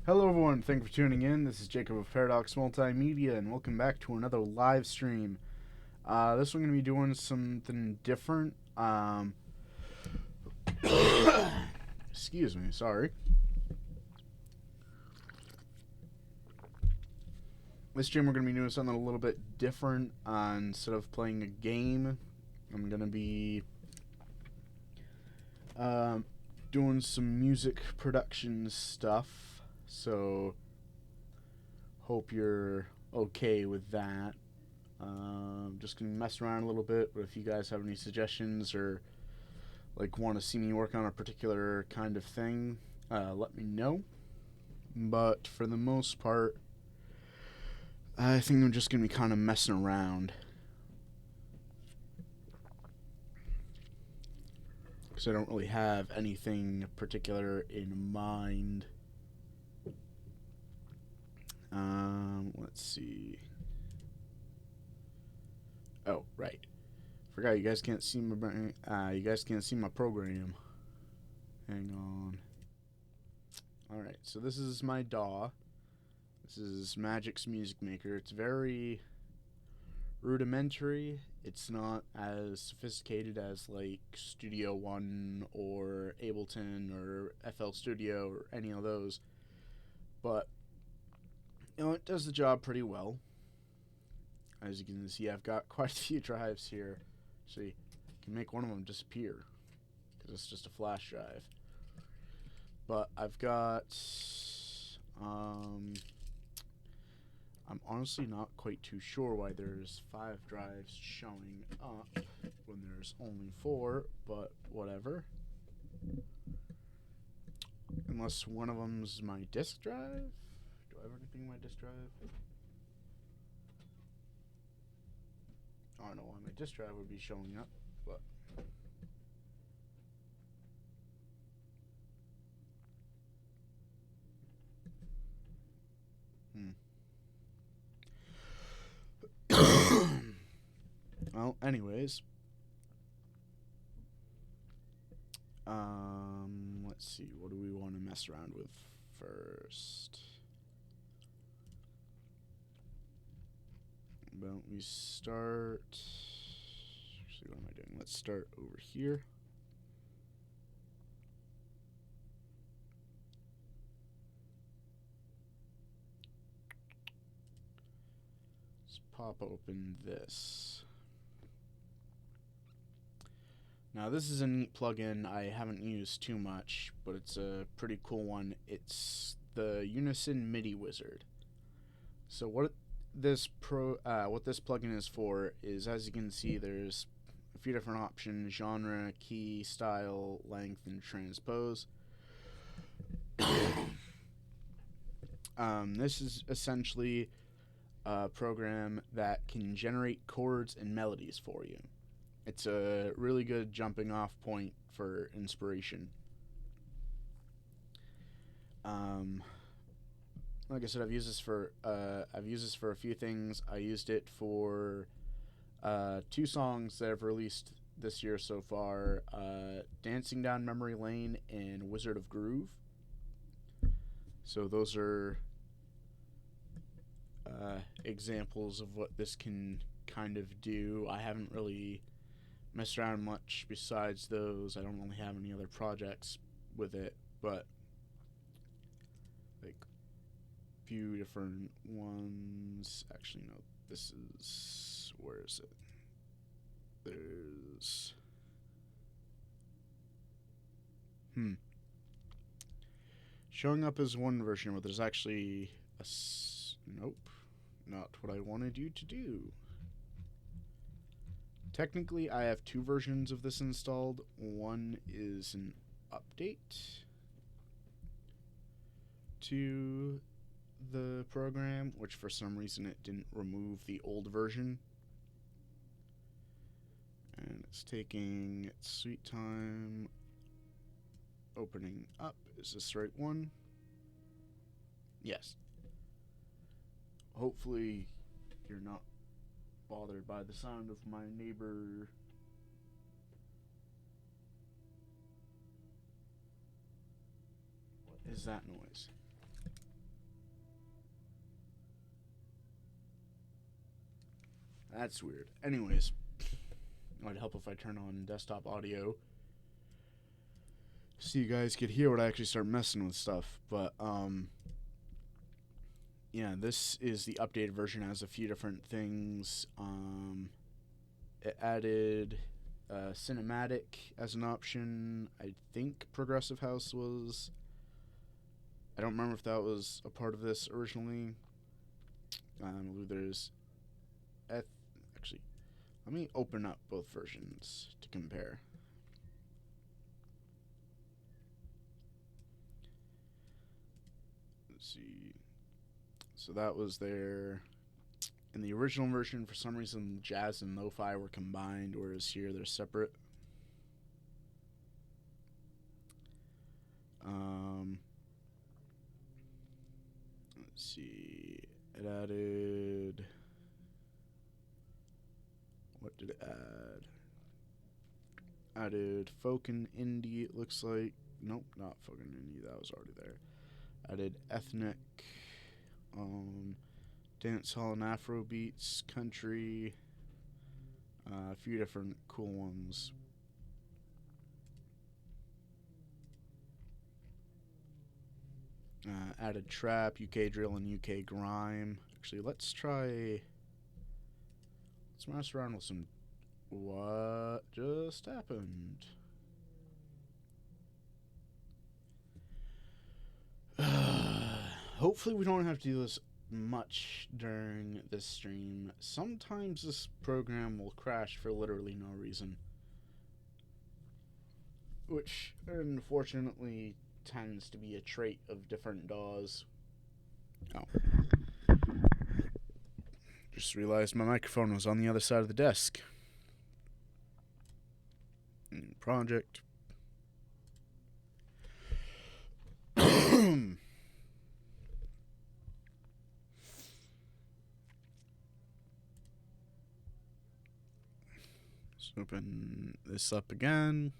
Hello everyone, thank you for tuning in. This is Jacob of Paradox Multimedia, and welcome back to another live stream. This one going to be doing something different. Excuse me, sorry. This stream we're going to be doing something a little bit different. Instead of playing a game, I'm going to be doing some music production stuff. So, hope you're okay with that. Just gonna mess around a little bit, but if you guys have any suggestions or like want to see me work on a particular kind of thing, let me know. But for the most part, I think I'm just gonna be kind of messing around. Because I don't really have anything particular in mind. Let's see. Oh, right. Forgot you guys can't see my program. Hang on. Alright, so this is my DAW. This is Magic's Music Maker. It's very rudimentary. It's not as sophisticated as like Studio One or Ableton or FL Studio or any of those. But it does the job pretty well. As you can see, I've got quite a few drives here. See, I can make one of them disappear because it's just a flash drive. But I've got, I'm honestly not quite too sure why there's 5 drives showing up when there's only 4, but whatever. Unless one of them's my disk drive. Do I have anything in my disk drive? I don't know why my disk drive would be showing up, but well, anyways, let's see, what do we want to mess around with first? Well, we start, actually, what am I doing? Let's start over here. Let's pop open this. Now, this is a neat plugin I haven't used too much, but it's a pretty cool one. It's the Unison Midi wizard. So what this plugin is for is, as you can see, there's a few different options: genre, key, style, length, and transpose. This is essentially a program that can generate chords and melodies for you. It's a really good jumping off point for inspiration. Like I said, I've used this for a few things. I used it for 2 songs that I've released this year so far: Dancing Down Memory Lane and Wizard of Groove. So those are examples of what this can kind of do. I haven't really messed around much besides those. I don't really have any other projects with it, but like few different ones. Actually, no, this is, where is it? There's showing up as one version, but there's actually a nope, not what I wanted you to do. Technically, I have 2 versions of this installed. One is an update to the program, which for some reason it didn't remove the old version. And it's taking its sweet time opening up. Is this the right one? Yes. Hopefully you're not bothered by the sound of my neighbor. What is that noise? That's weird. Anyways, it might help if I turn on desktop audio so you guys could hear when I actually start messing with stuff. But yeah, this is the updated version. It has a few different things. It added cinematic as an option. I think Progressive House was. I don't remember if that was a part of this originally. I believe there's. Actually, let me open up both versions to compare. Let's see. So that was there. In the original version, for some reason, jazz and lo-fi were combined, whereas here they're separate. Let's see. It added. What did it add? Added folk and indie, it looks like. Nope, not folk and indie. That was already there. Added ethnic, dancehall and Afro beats, country, a few different cool ones. Added trap, UK drill, and UK grime. Actually, let's mess around with some. What just happened? Hopefully we don't have to do this much during this stream. Sometimes this program will crash for literally no reason, which unfortunately tends to be a trait of different DAWs. Oh. Just realized my microphone was on the other side of the desk. Project. Let's open this up again.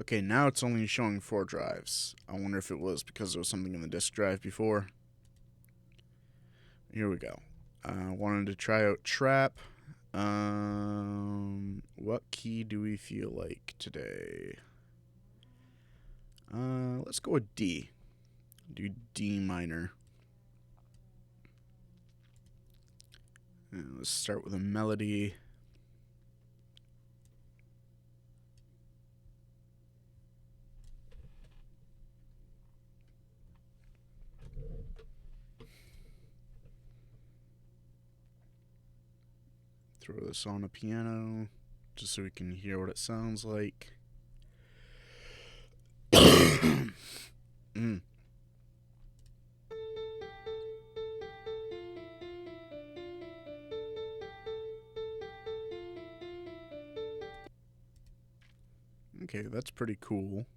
Okay, now it's only showing 4 drives. I wonder if it was because there was something in the disk drive before. Here we go. I wanted to try out trap. What key do we feel like today? Let's go with D. Do D minor. And let's start with a melody. Throw this on a piano just so we can hear what it sounds like. Okay, that's pretty cool.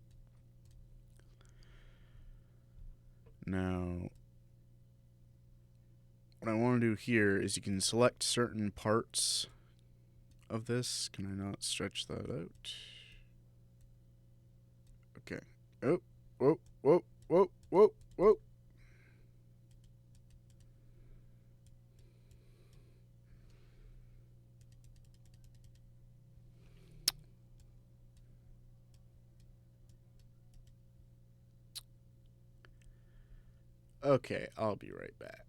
Now, what I want to do here is you can select certain parts of this. Can I not stretch that out? Okay. Oh, whoa, whoa, whoa, whoa, whoa. Okay, I'll be right back.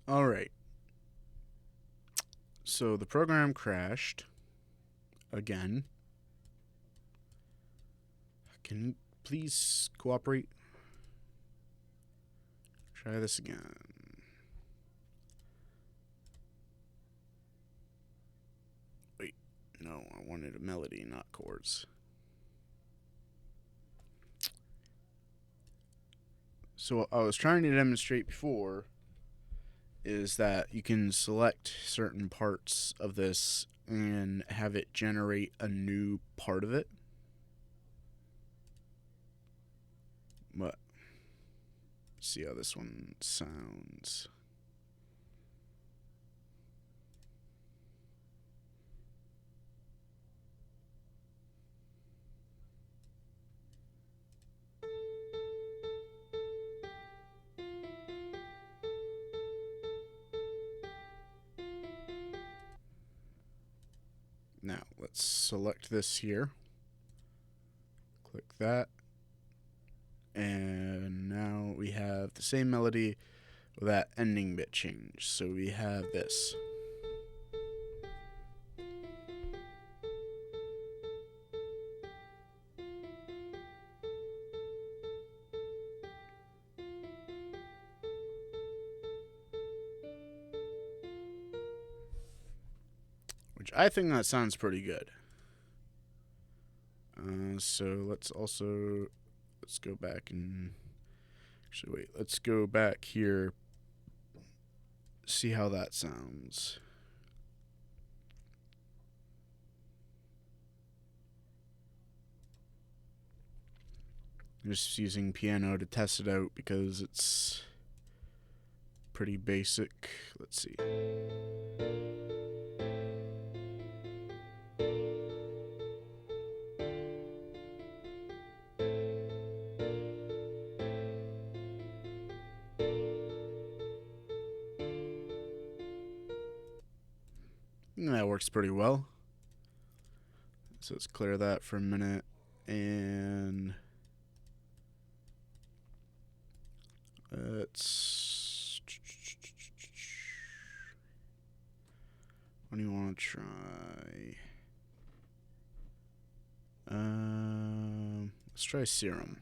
Alright. So the program crashed again. Can you please cooperate? Try this again. Wait, no, I wanted a melody, not chords. So what I was trying to demonstrate before is that you can select certain parts of this and have it generate a new part of it. But see how this one sounds. Now, let's select this here. Click that. And now we have the same melody with that ending bit change. So we have this. Which I think that sounds pretty good. So let's go back and actually wait. Let's go back here. See how that sounds. I'm just using piano to test it out because it's pretty basic. Let's see. And that works pretty well. So let's clear that for a minute. And let's... What do you want to try? Let's try Serum.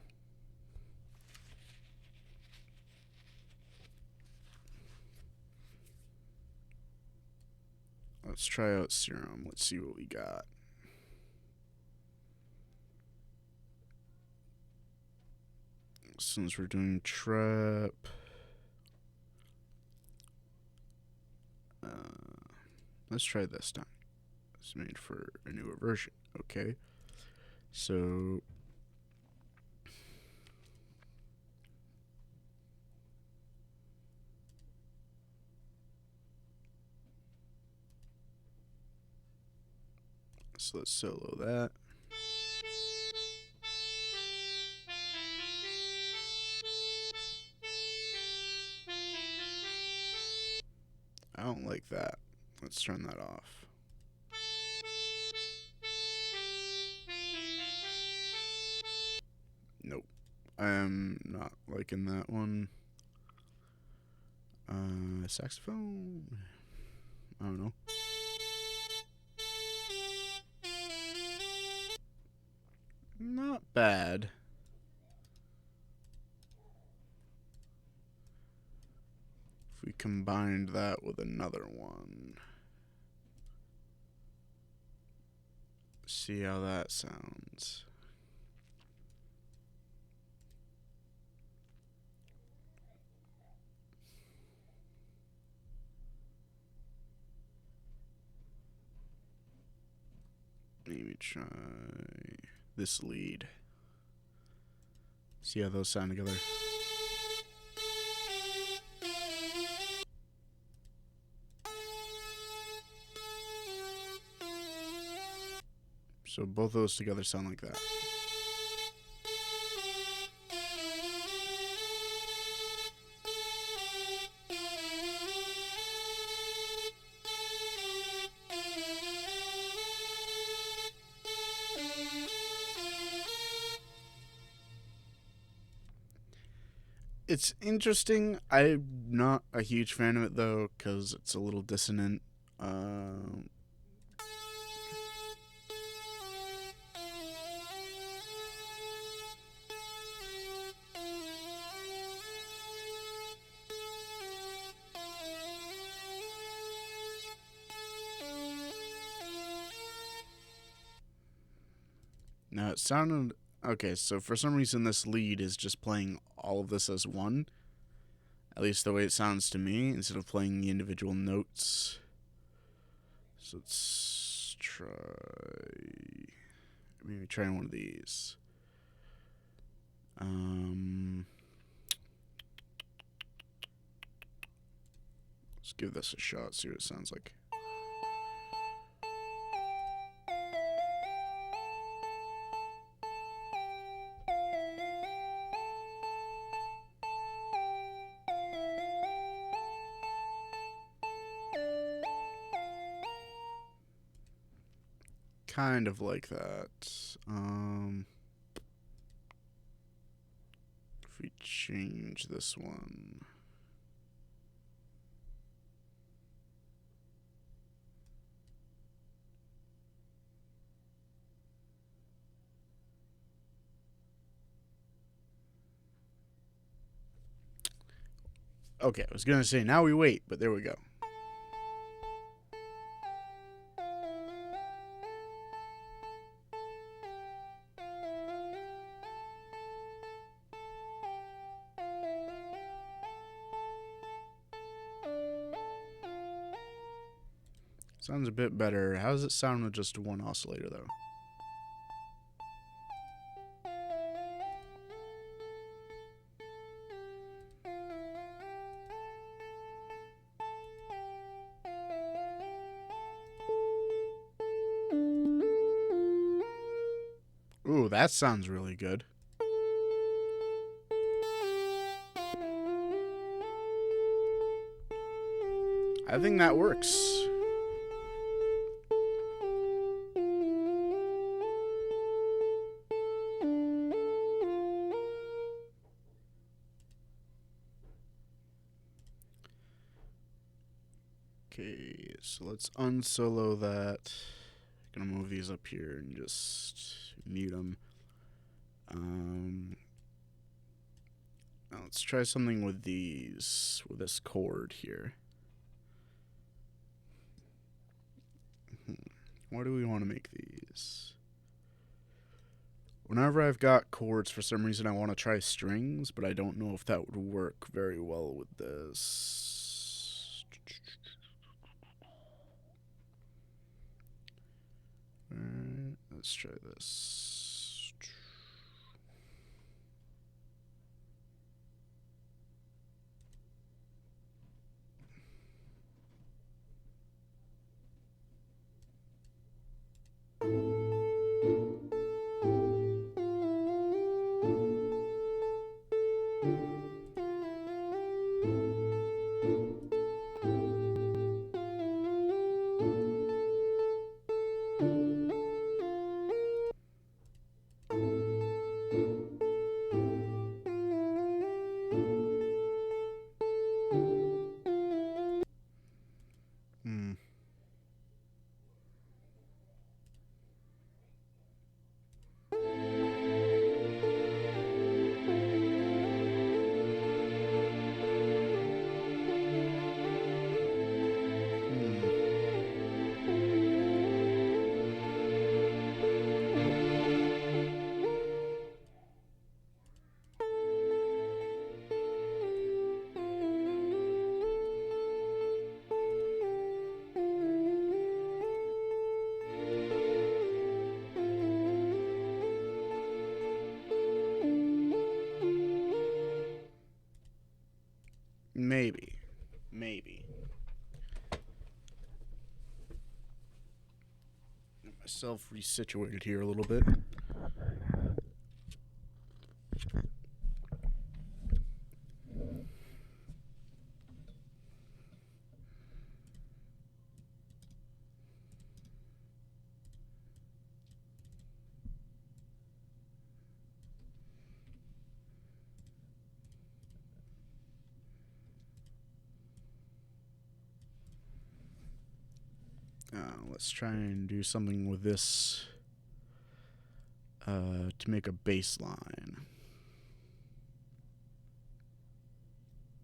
Let's try out Serum. Let's see what we got. Since we're doing trap, let's try this time. It's made for a newer version. Okay. So let's solo that. I don't like that. Let's turn that off. Nope. I am not liking that one. Saxophone? I don't know. Not bad. If we combined that with another one. See how that sounds. Maybe try this lead. See how those sound together. So both those together sound like that. It's interesting. I'm not a huge fan of it though, because it's a little dissonant. Um, Now it sounded okay. So for some reason, this lead is just playing all of this as one. At least the way it sounds to me, instead of playing the individual notes. So let's try maybe trying one of these. Let's give this a shot. See what it sounds like. Kind of like that. If we change this one. Okay, I was gonna say now we wait, but there we go. Sounds a bit better. How does it sound with just one oscillator, though? Ooh, that sounds really good. I think that works. Okay, so let's unsolo that. Gonna move these up here and just mute them. Now let's try something with these, with this chord here. What do we want to make these? Whenever I've got chords, for some reason I want to try strings, but I don't know if that would work very well with this. Let's try this. Maybe. Get myself resituated here a little bit. let's try and do something with this to make a bass line.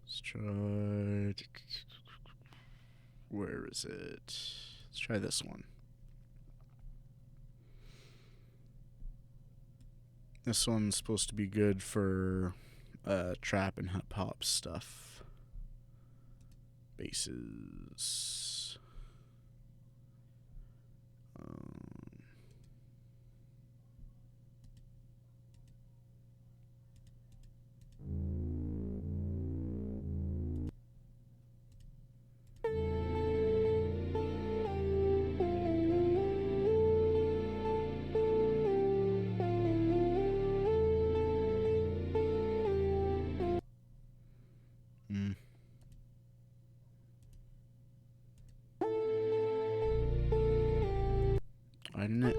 Let's try... Where is it? Let's try this one. This one's supposed to be good for trap and hip hop stuff. Basses. Why didn't it?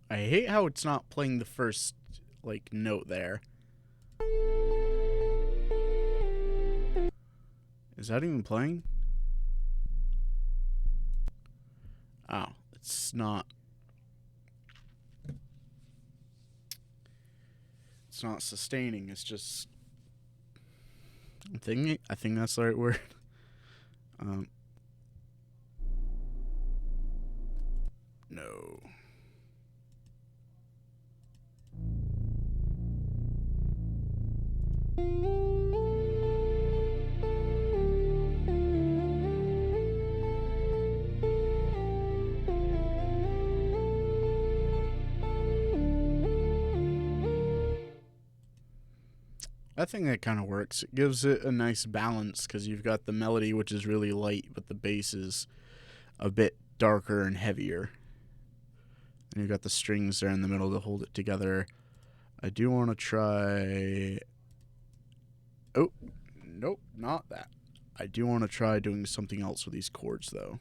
I hate how it's not playing the first, like, note there. Is that even playing? Oh, it's not. It's not sustaining. It's just. I think that's the right word. No. I think that kind of works. It gives it a nice balance because you've got the melody, which is really light, but the bass is a bit darker and heavier. And you've got the strings there in the middle to hold it together. I do want to try... Oh, nope, not that. I do want to try doing something else with these chords, though.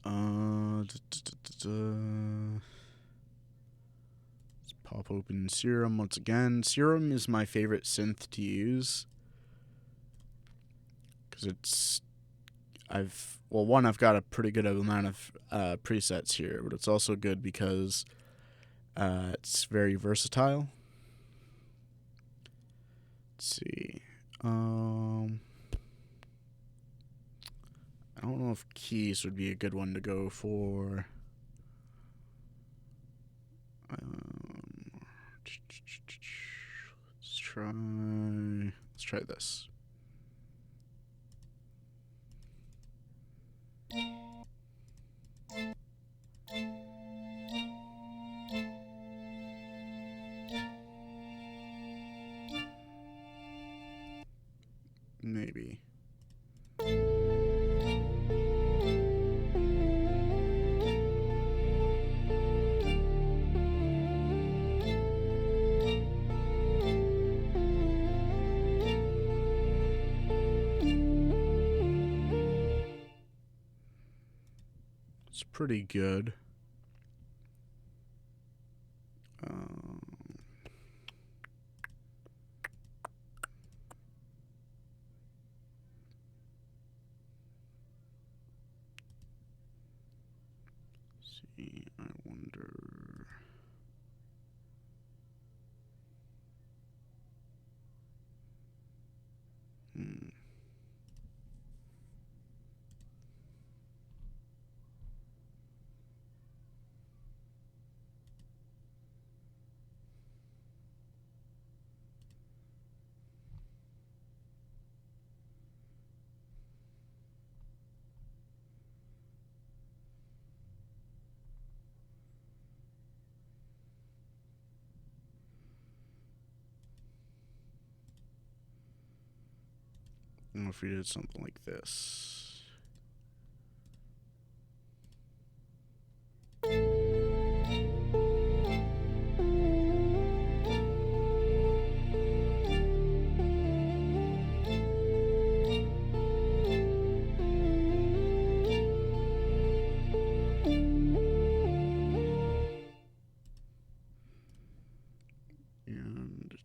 Let's pop open Serum once again. Serum is my favorite synth to use. Because it's... I've got a pretty good amount of presets here, but it's also good because it's very versatile. Let's see. I don't know if keys would be a good one to go for. Let's try this. Maybe. It's pretty good. See, I wonder. I don't know if we did something like this.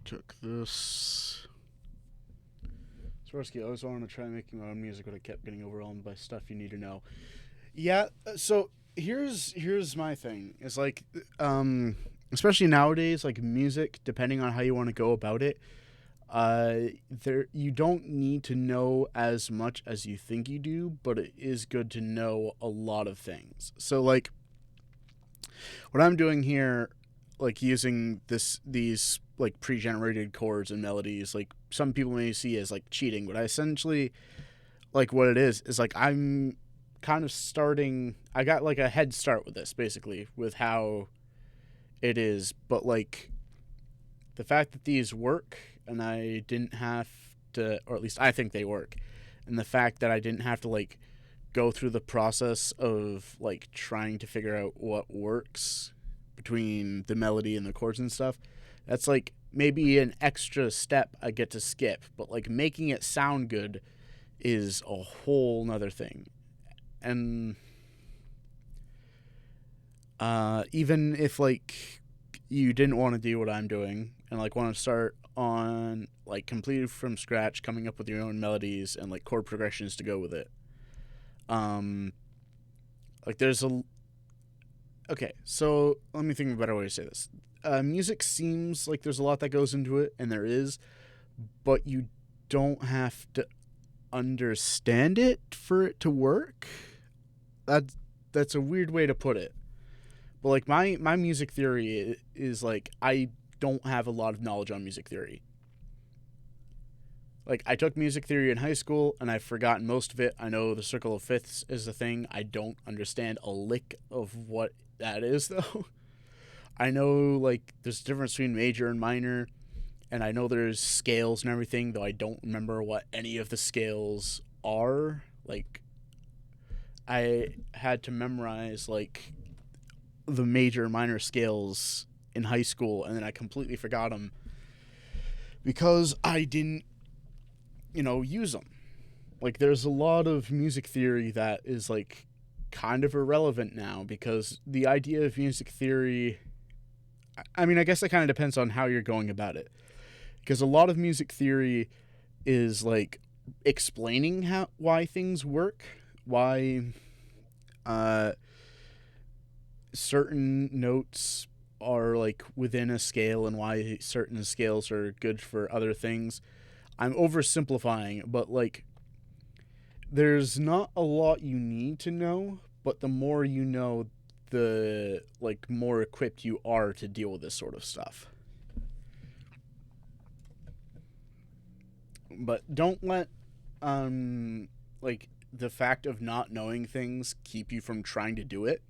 took this. Swarovski, I always wanted to try making my own music, but I kept getting overwhelmed by stuff you need to know. Yeah, so here's my thing. It's like, especially nowadays, like music, depending on how you want to go about it, you don't need to know as much as you think you do, but it is good to know a lot of things. So like, what I'm doing here, like using these like pre-generated chords and melodies, like some people may see as like cheating, but I essentially, like what it is like I'm kind of starting, I got like a head start with this basically with how it is, but like the fact that these work and I didn't have to, or at least I think they work, and the fact that I didn't have to like go through the process of like trying to figure out what works between the melody and the chords and stuff, that's like maybe an extra step I get to skip, but like making it sound good is a whole nother thing. And even if like you didn't want to do what I'm doing and like want to start on like completely from scratch, coming up with your own melodies and like chord progressions to go with it, like there's a, okay, so let me think of a better way to say this. Music seems like there's a lot that goes into it, and there is, but you don't have to understand it for it to work. That's a weird way to put it. But like my music theory is like I don't have a lot of knowledge on music theory. Like I took music theory in high school and I've forgotten most of it. I know the circle of fifths is a thing. I don't understand a lick of what that is though. I know like there's a difference between major and minor, and I know there's scales and everything, though I don't remember what any of the scales are. Like I had to memorize like the major and minor scales in high school, and then I completely forgot them because I didn't, use them. Like there's a lot of music theory that is like kind of irrelevant now because the idea of music theory, I mean, I guess it kind of depends on how you're going about it. Because a lot of music theory is like explaining why things work, why certain notes are like within a scale, and why certain scales are good for other things. I'm oversimplifying, but like there's not a lot you need to know, but the more you know, the like more equipped you are to deal with this sort of stuff. But don't let like the fact of not knowing things keep you from trying to do it,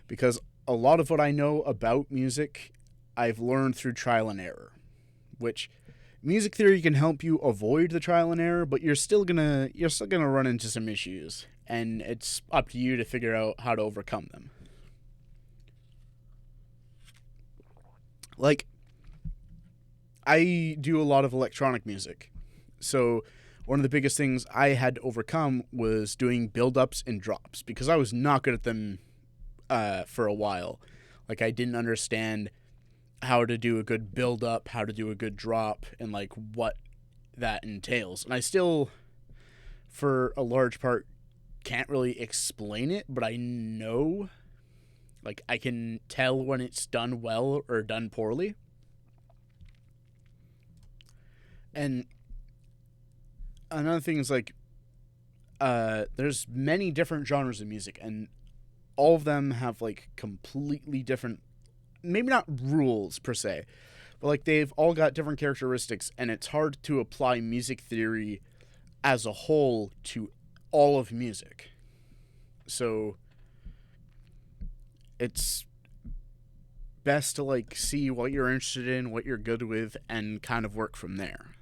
because a lot of what I know about music I've learned through trial and error, which music theory can help you avoid the trial and error, but you're still gonna run into some issues, and it's up to you to figure out how to overcome them. Like I do a lot of electronic music, so one of the biggest things I had to overcome was doing build-ups and drops, because I was not good at them for a while. Like I didn't understand how to do a good build-up, how to do a good drop, and like what that entails. And I still, for a large part, can't really explain it, but I know, like I can tell when it's done well or done poorly. And another thing is like there's many different genres of music, and all of them have like completely different, maybe not rules per se, but like they've all got different characteristics, and it's hard to apply music theory as a whole to all of music. So it's best to like see what you're interested in, what you're good with, and kind of work from there.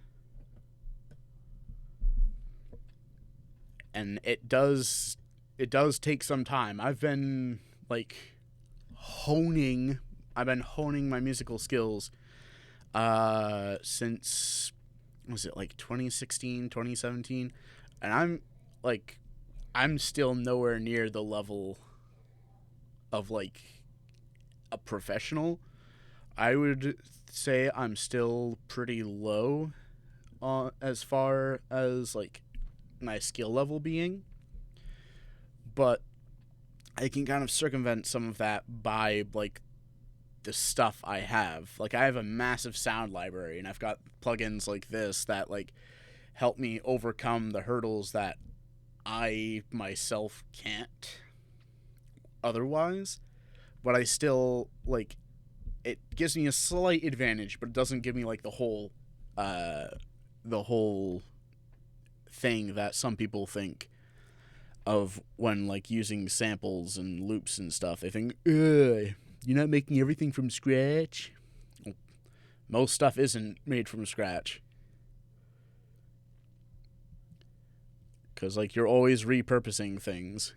And it does take some time. I've been honing my musical skills since, was it like 2016, 2017, and I'm still nowhere near the level of like a professional. I would say I'm still pretty low as far as like my skill level being, but I can kind of circumvent some of that by like the stuff I have. Like I have a massive sound library, and I've got plugins like this that like help me overcome the hurdles that I myself can't otherwise. But I still like it gives me a slight advantage, but it doesn't give me like the whole thing that some people think of when like using samples and loops and stuff. They think, ugh, you're not making everything from scratch. Well, most stuff isn't made from scratch. Because like you're always repurposing things.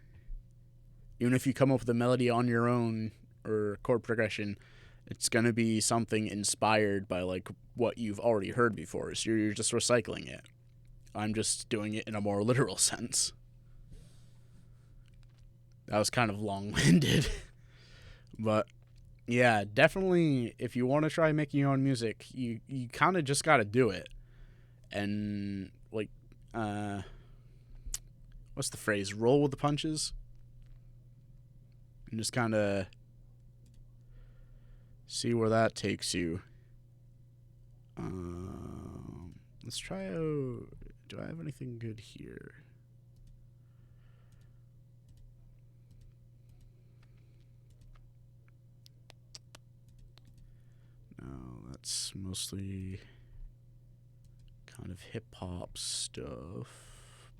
Even if you come up with a melody on your own or chord progression, it's going to be something inspired by like what you've already heard before. So you're just recycling it. I'm just doing it in a more literal sense. That was kind of long-winded. But yeah, definitely if you want to try making your own music, you kind of just got to do it. And like what's the phrase? Roll with the punches. And just kind of see where that takes you. Let's try out. Do I have anything good here? No, that's mostly kind of hip hop stuff,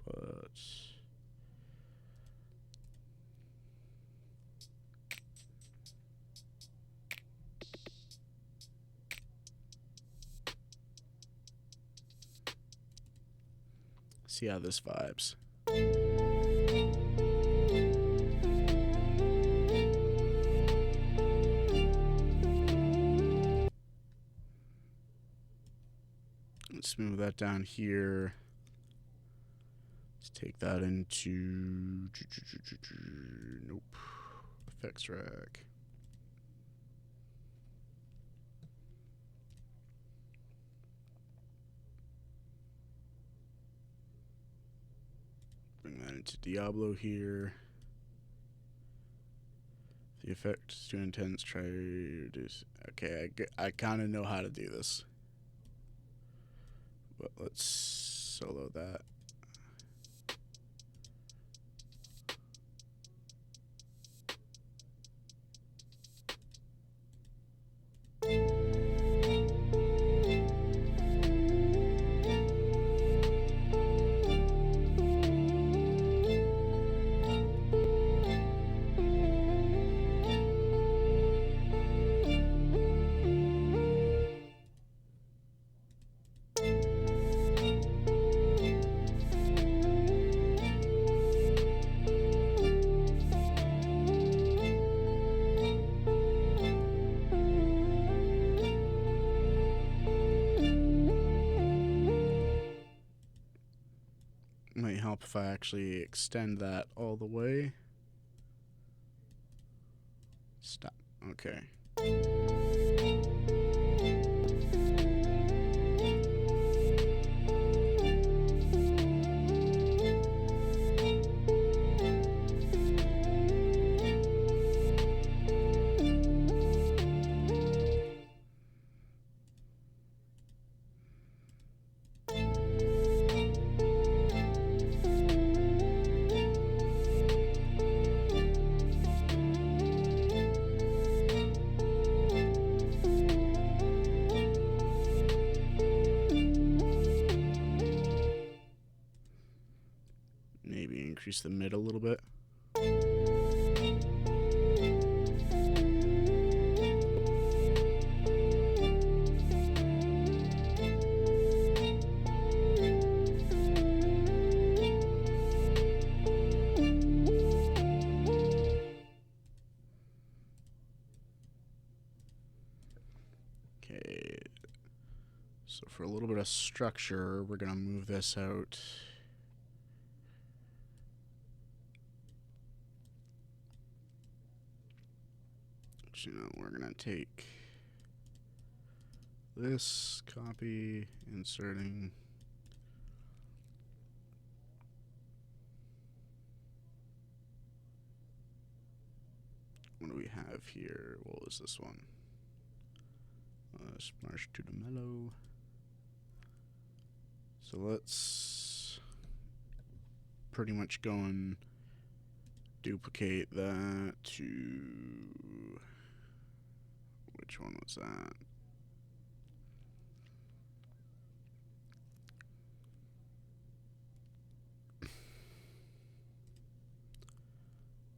but see how this vibes. Let's move that down here. Let's take that into nope. Effects rack. Bring that into Diablo here. The effect is too intense. Try to reduce. Okay, I kind of know how to do this. But let's solo that. Might help if I actually extend that all the way. Stop. Okay. Maybe increase the mid a little bit. Okay. So for a little bit of structure, we're going to move this out. You know, we're gonna take this, copy, inserting. What do we have here? What was this one? Smash to the mellow. So let's pretty much go and duplicate that to, which one was that?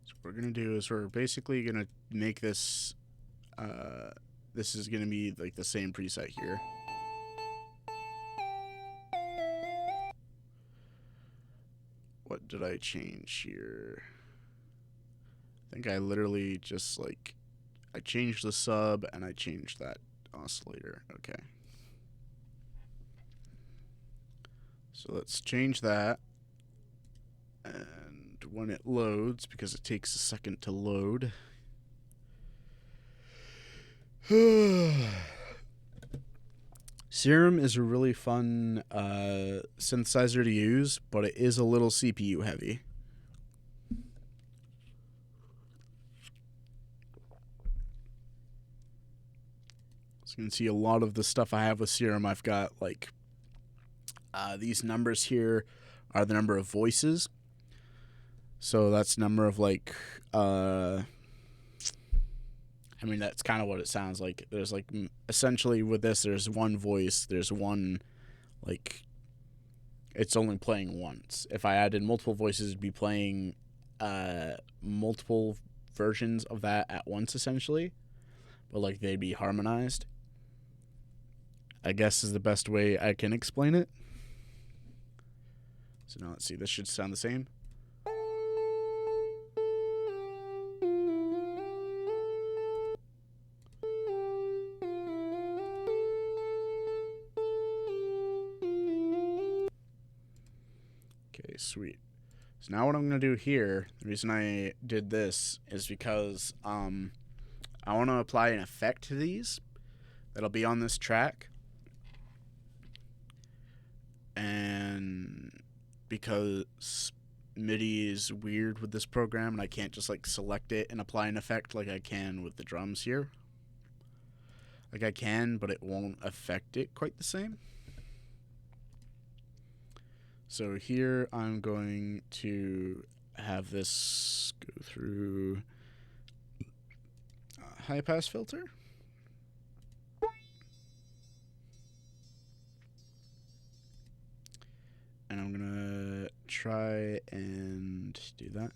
So what we're gonna do is we're basically gonna make this, this is gonna be like the same preset here. What did I change here? I think I literally just like, I changed the sub and I changed that oscillator. Okay. So let's change that. And when it loads, because it takes a second to load. Serum is a really fun synthesizer to use, but it is a little CPU heavy. So you can see a lot of the stuff I have with Serum, I've got like these numbers here are the number of voices. So that's number of like, I mean, that's kind of what it sounds like. There's like, essentially with this, there's one voice, there's one, like, it's only playing once. If I added multiple voices, it'd be playing multiple versions of that at once, essentially. But, like, they'd be harmonized, I guess is the best way I can explain it. So now let's see, this should sound the same. Okay, sweet. So now what I'm going to do here, the reason I did this is because I want to apply an effect to these that'll be on this track. And because Midi is weird with this program and I can't just like select it and apply an effect like I can with the drums here. Like I can, but it won't affect it quite the same. So here I'm going to have this go through a high pass filter. And I'm going to try and do that.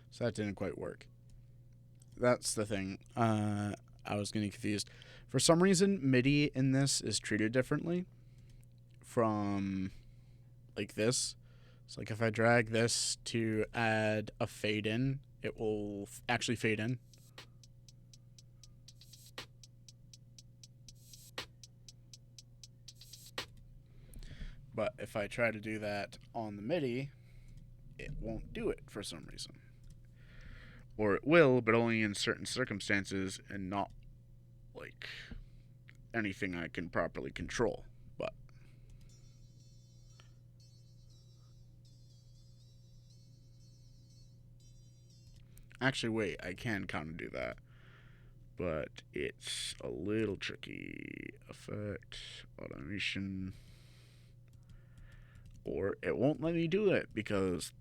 So that didn't quite work. That's the thing. I was getting confused. For some reason, Midi in this is treated differently from like this. So like if I drag this to add a fade in, it will actually fade in. But if I try to do that on the Midi, it won't do it for some reason. Or it will, but only in certain circumstances and not like anything I can properly control. But actually, wait, I can kind of do that. But it's a little tricky. Effect, automation. Or it won't let me do it because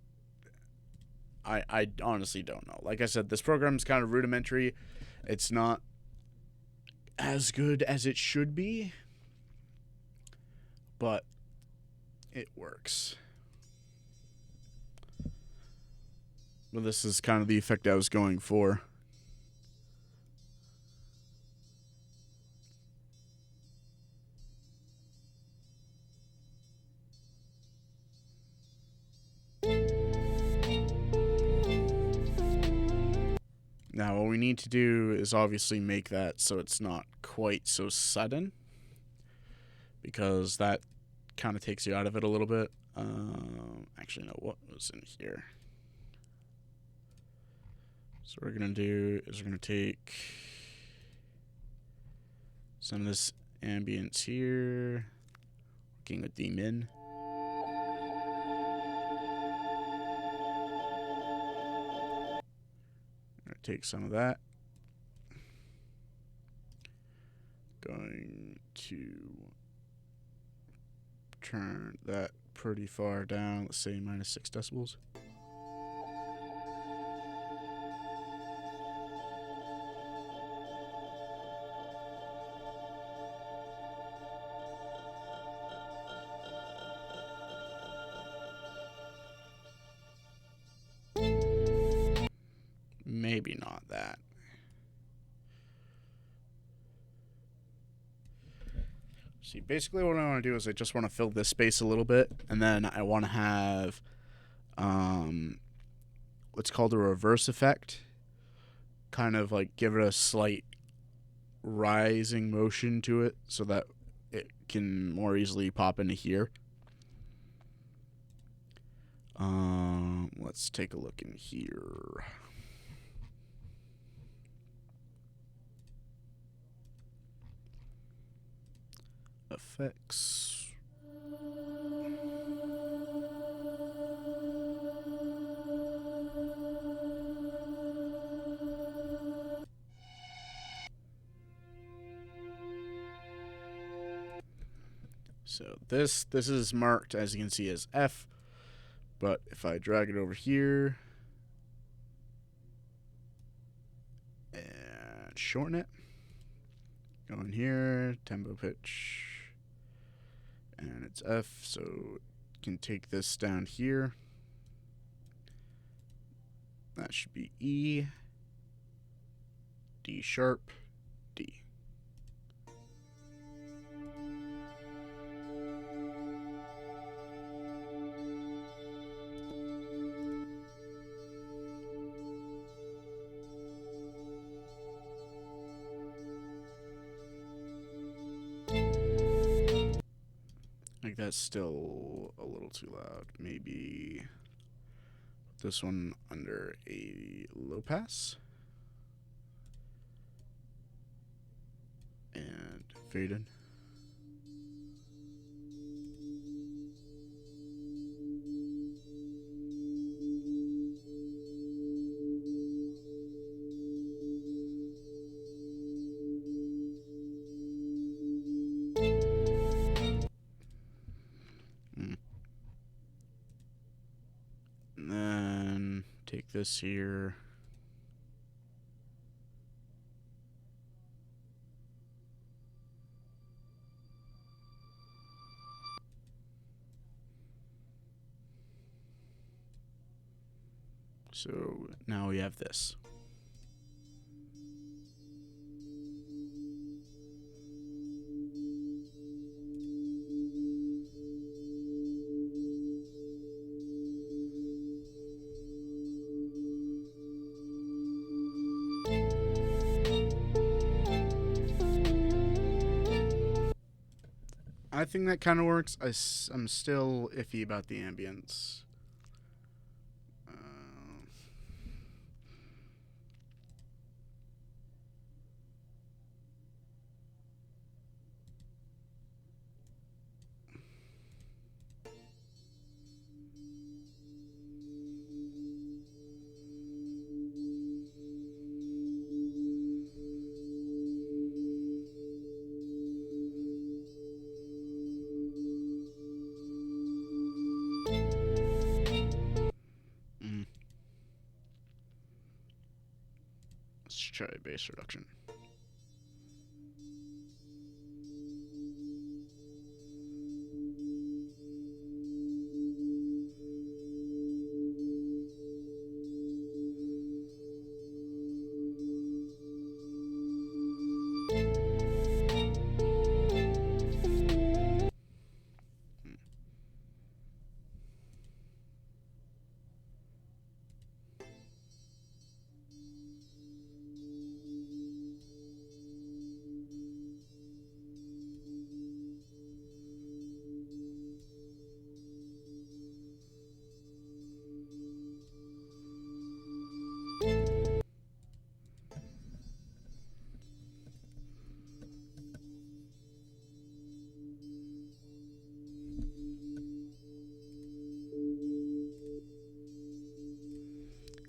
I honestly don't know. Like I said, this program is kind of rudimentary. It's not as good as it should be, but it works. Well, this is kind of the effect I was going for. Now, what we need to do is obviously make that so it's not quite so sudden, because that kind of takes you out of it a little bit. Actually, no, what was in here? So what we're going to do is we're going to take some of this ambience here, working with the min. I'm going to take some of that. Going to turn that pretty far down, let's say -6 decibels. Maybe not that. See, basically what I want to do is I just want to fill this space a little bit, and then I want to have what's called a reverse effect. Kind of like give it a slight rising motion to it so that it can more easily pop into here. Let's take a look in here. Effects. So this is marked, as you can see, as F, but if I drag it over here and shorten it, go in here, tempo pitch, and it's F, so you can take this down here. That should be E, D sharp, D. I think that's still a little too loud. Maybe put this one under a low pass. And fade in. And then take this here. So now we have this. I think that kind of works. I'm still iffy about the ambience. Let's try bass reduction.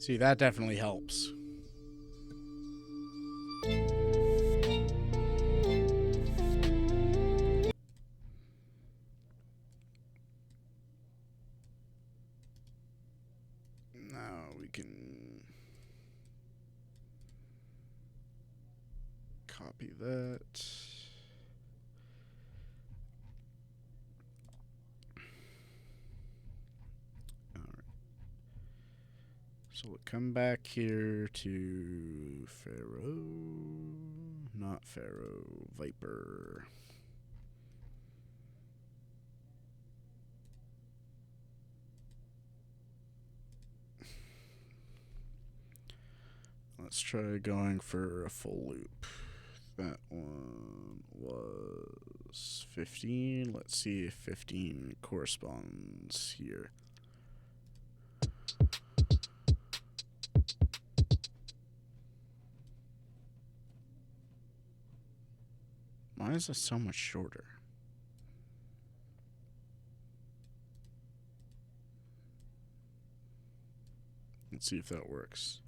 See, that definitely helps. Now we can copy that. So we'll come back here to Pharaoh, not Pharaoh, Viper. Let's try going for a full loop. That one was 15. Let's see if 15 corresponds here. Why is this so much shorter? Let's see if that works.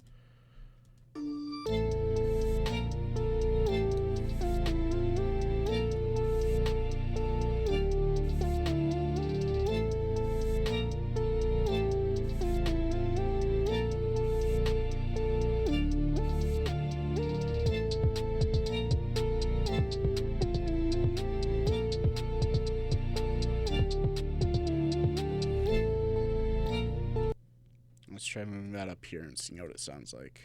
Let's try moving that up here and seeing what it sounds like.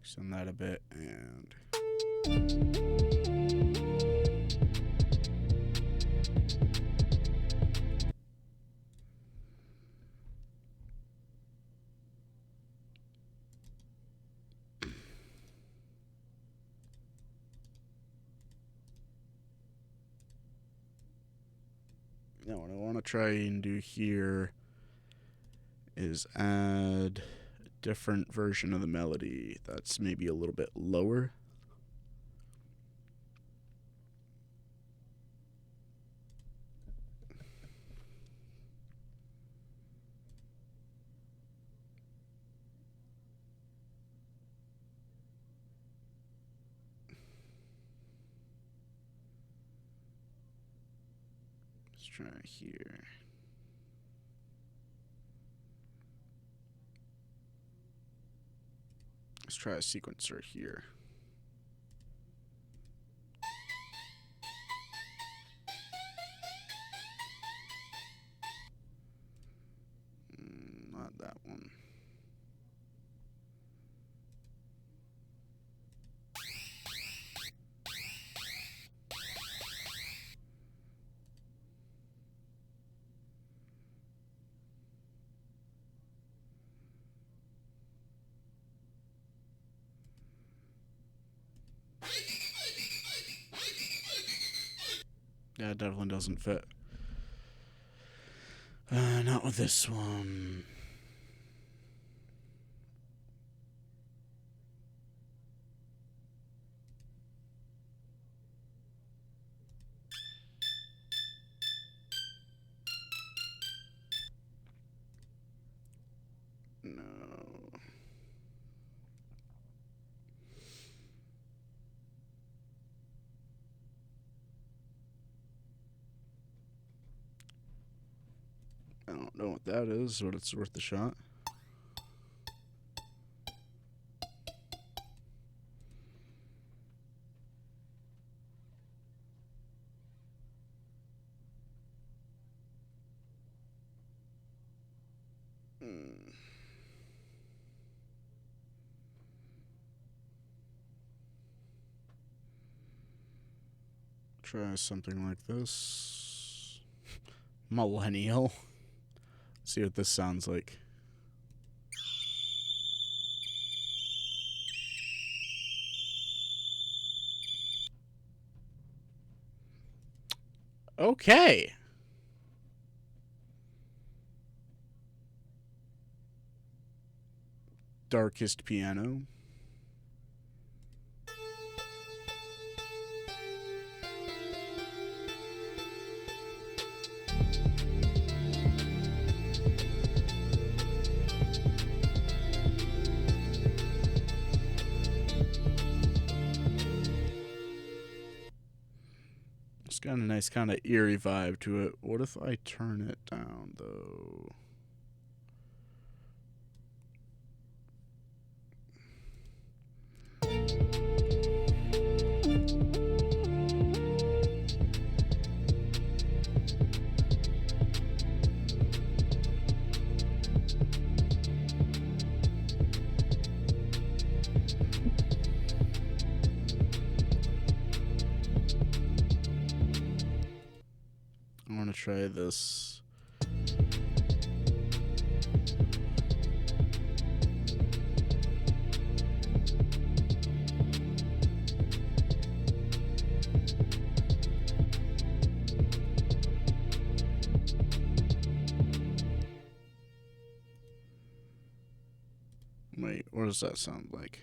Extend that a bit and now what I want to try and do here is add a different version of the melody that's maybe a little bit lower. Let's try here. Let's try a sequencer here. Not that one. Yeah, it definitely doesn't fit. Not with this one. No. I don't know what that is, but it's worth a shot. Try something like this. Millennial. See what this sounds like. Okay. Darkest piano. It's got a nice kind of eerie vibe to it. What if I turn it down, though? I want to try this. Wait, what does that sound like?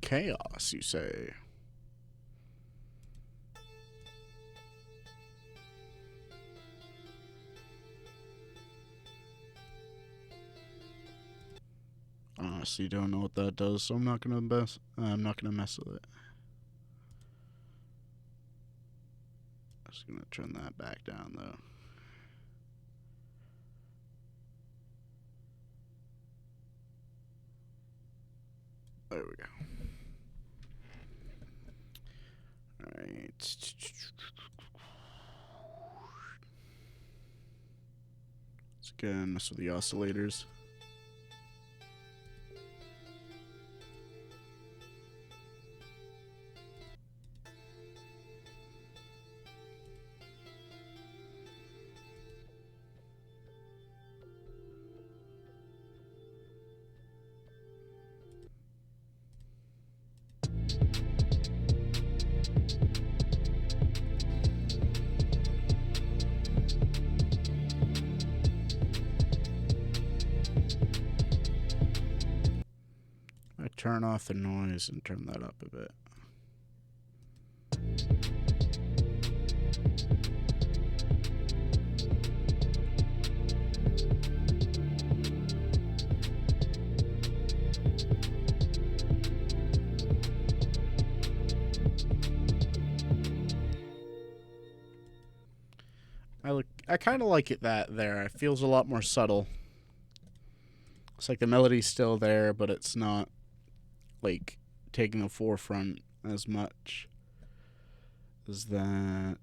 Chaos, you say? Honestly, don't know what that does, so I'm not gonna mess with it. I'm just gonna turn that back down, though. There we go. Alright. Let's again mess with the oscillators. Turn off the noise and turn that up a bit. I kind of like it that there. It feels a lot more subtle. It's like the melody's still there, but it's not like taking the forefront as much as that.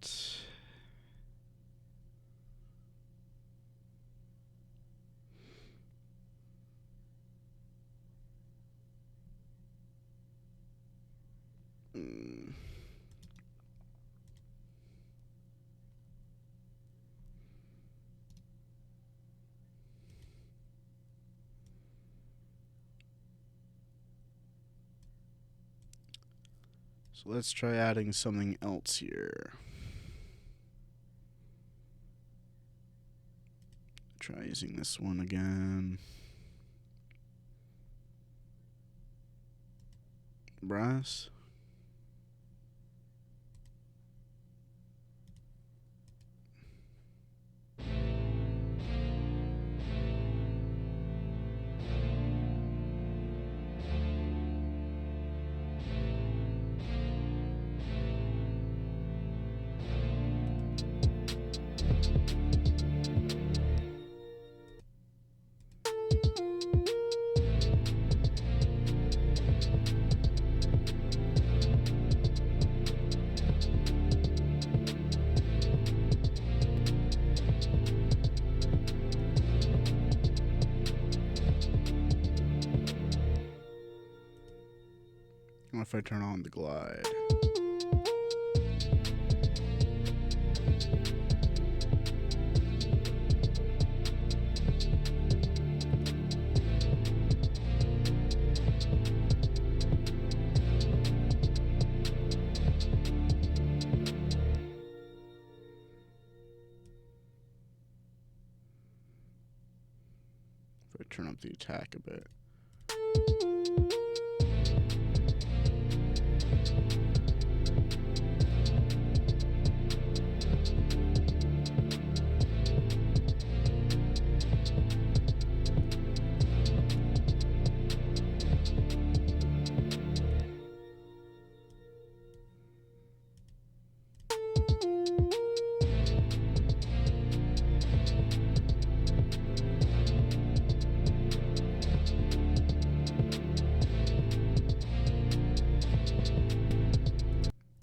So let's try adding something else here. Try using this one again. Brass. I turn on the glide? If I turn up the attack a bit.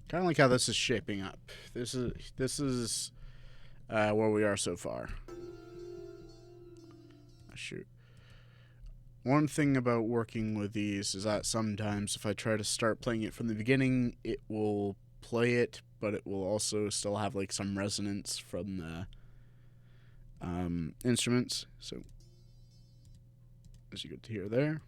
Kind of like how this is shaping up. This is where we are so far. Shoot. One thing about working with these is that sometimes if I try to start playing it from the beginning, it will play it, but it will also still have like some resonance from the instruments. So as you get to hear there.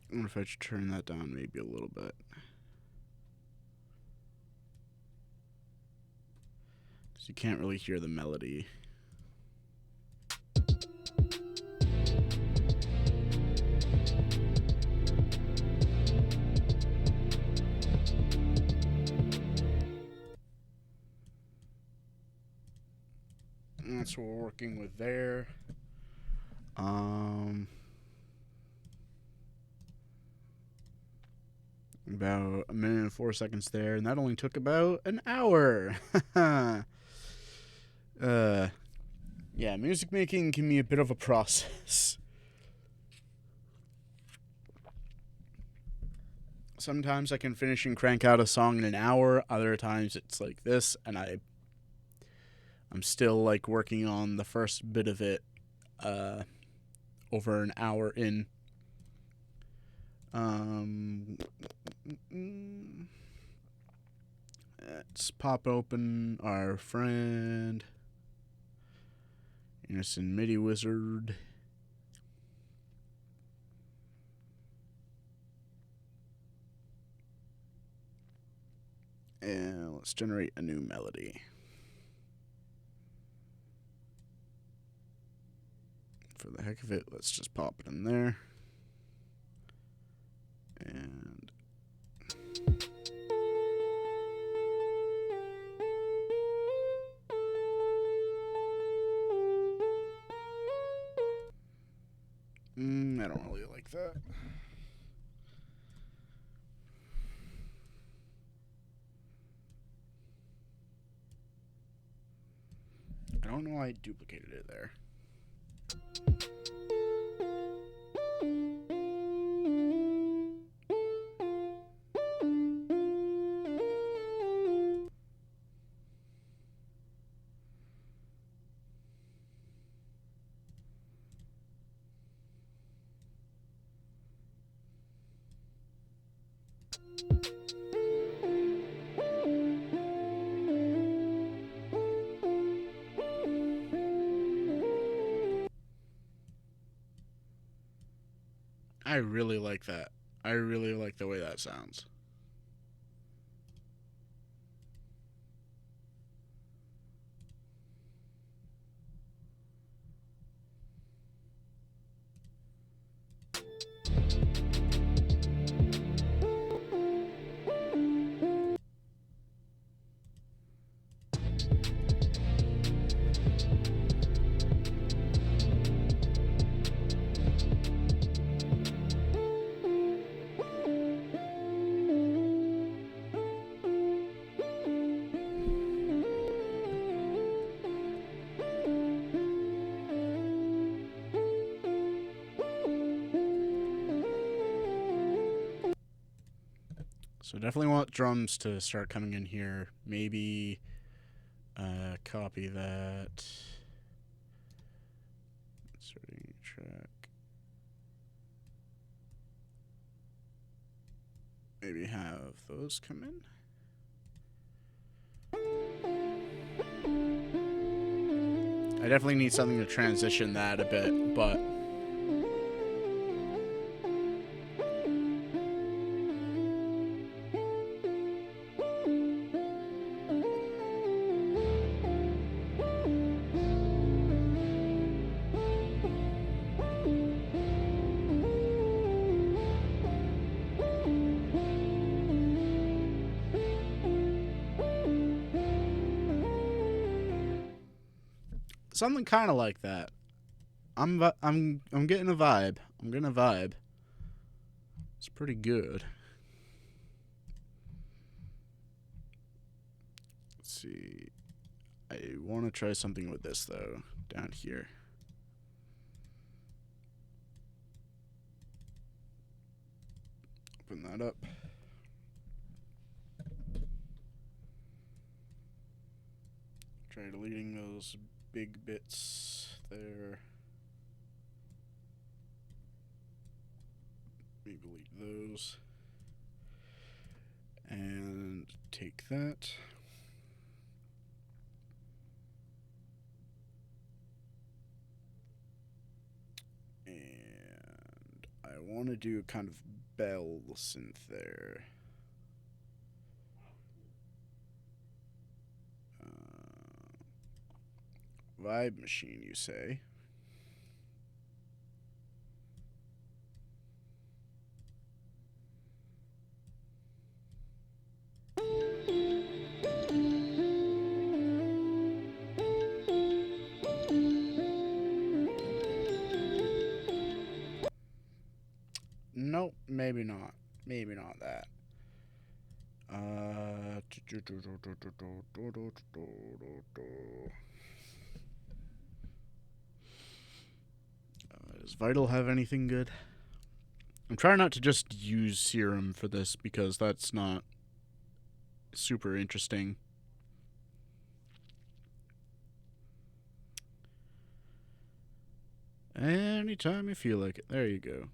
I wonder if I should turn that down maybe a little bit. Because you can't really hear the melody. And that's what we're working with there. About 1 minute and 4 seconds there, and that only took about an hour. Yeah, music making can be a bit of a process. Sometimes I can finish and crank out a song in an hour. Other times it's like this, and I'm still like working on the first bit of it over an hour in. Let's pop open our friend Unison Midi wizard. And let's generate a new melody. For the heck of it, let's just pop it in there. And I don't really like that. I don't know why I duplicated it there. I really like that. I really like the way that sounds. So definitely want drums to start coming in here. Maybe copy that. Inserting track. Maybe have those come in. I definitely need something to transition that a bit, but something kind of like that. I'm getting a vibe. I'm getting a vibe. It's pretty good. Let's see. I want to try something with this though, down here. Open that up. Try deleting those big bits there. Maybe delete those. And take that. And I want to do kind of bell synth there. Vibe machine, you say? Nope, maybe not. Maybe not that. Does Vital have anything good? I'm trying not to just use Serum for this because that's not super interesting. Anytime you feel like it. There you go.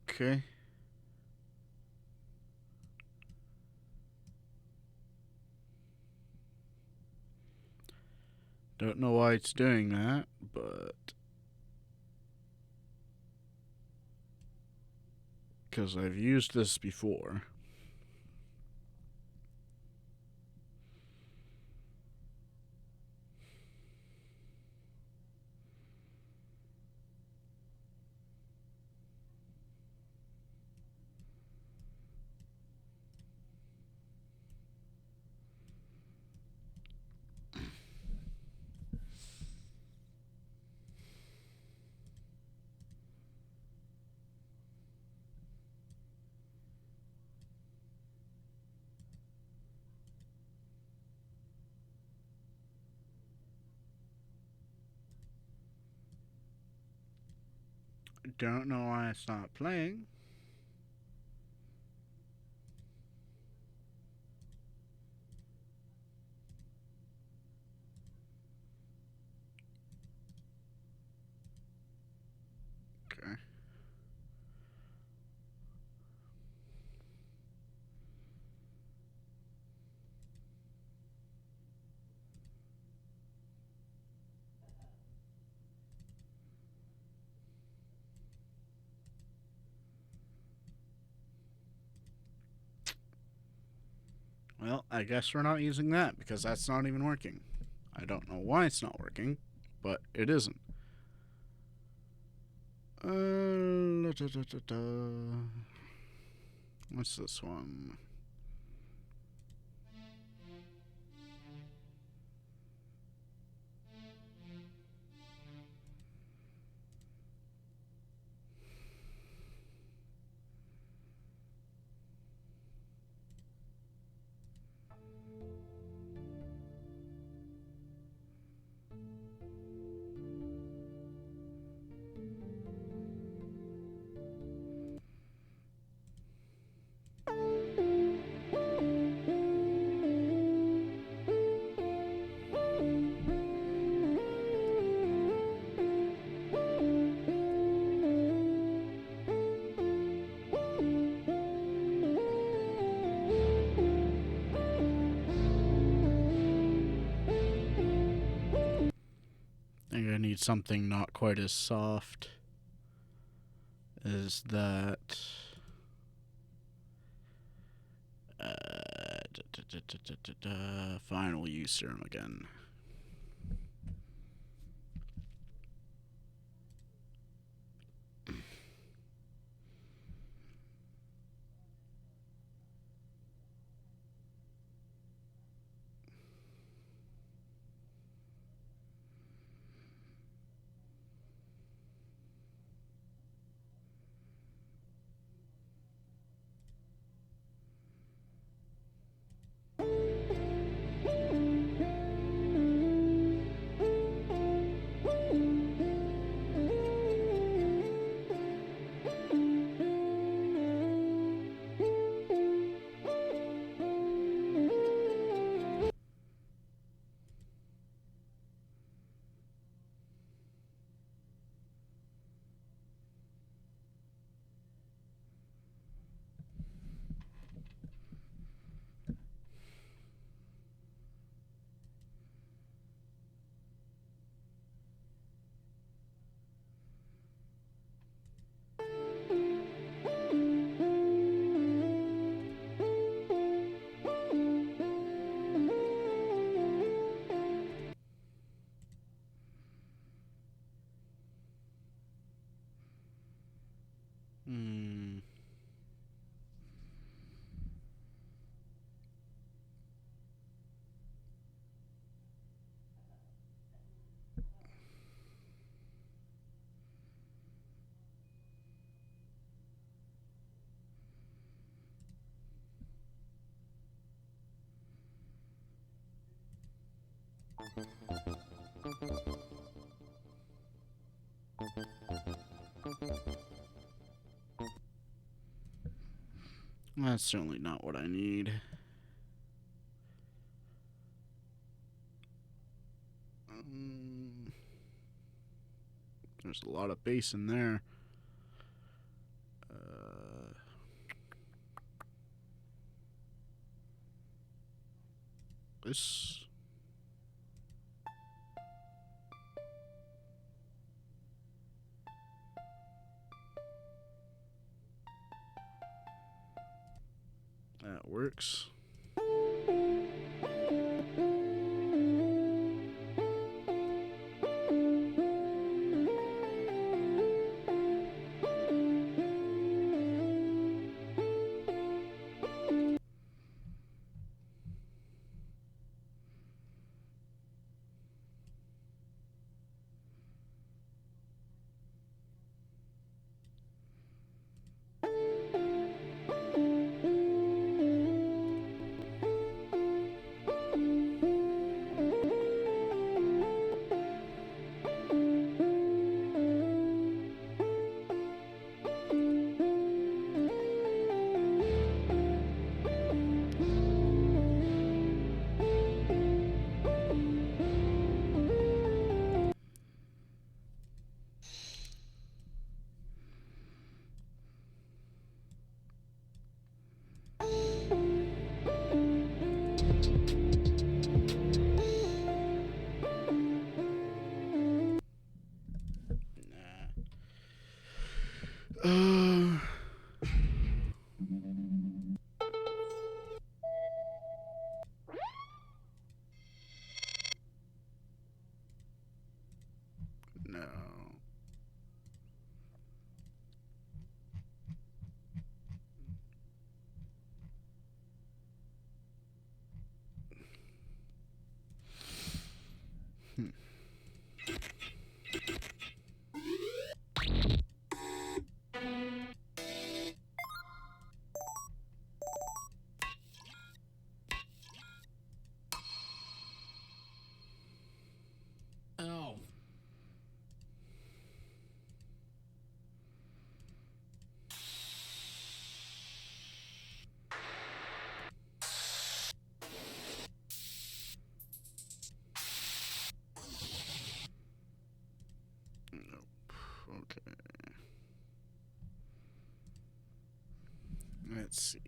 Okay. Don't know why it's doing that, but because I've used this before. Don't know why it's not playing. Okay. Well, I guess we're not using that because that's not even working. I don't know why it's not working, but it isn't. What's this one? I think I need something not quite as soft as that. Fine, we'll use serum again. Hmm. That's certainly not what I need. There's a lot of bass in there. This. That works. Let's see.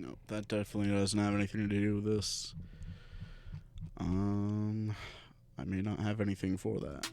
Nope, that definitely doesn't have anything to do with this. I may not have anything for that.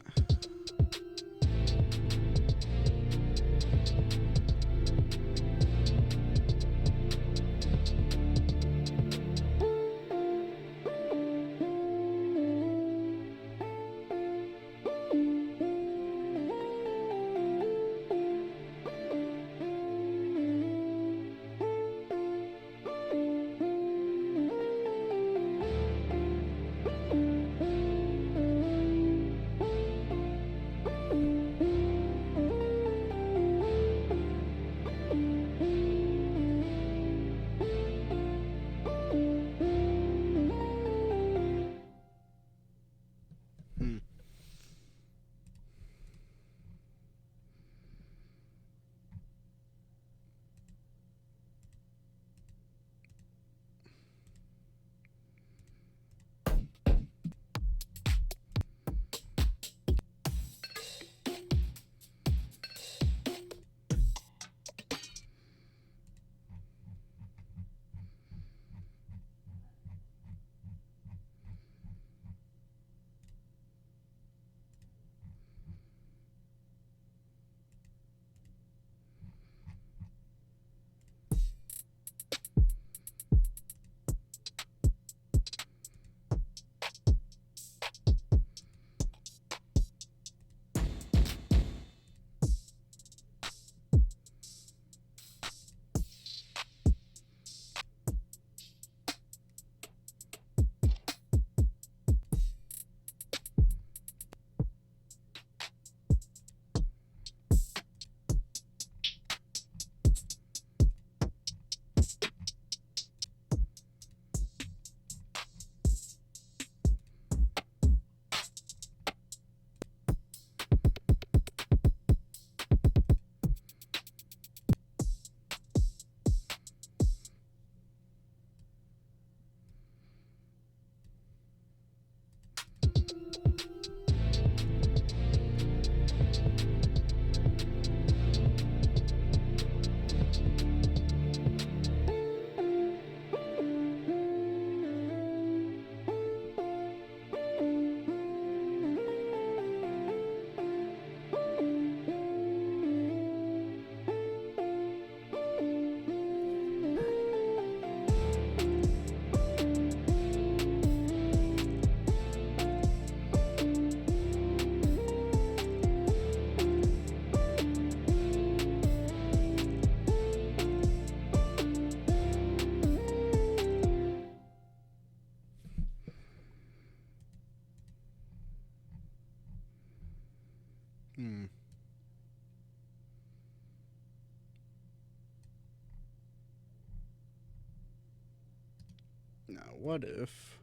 Now, what if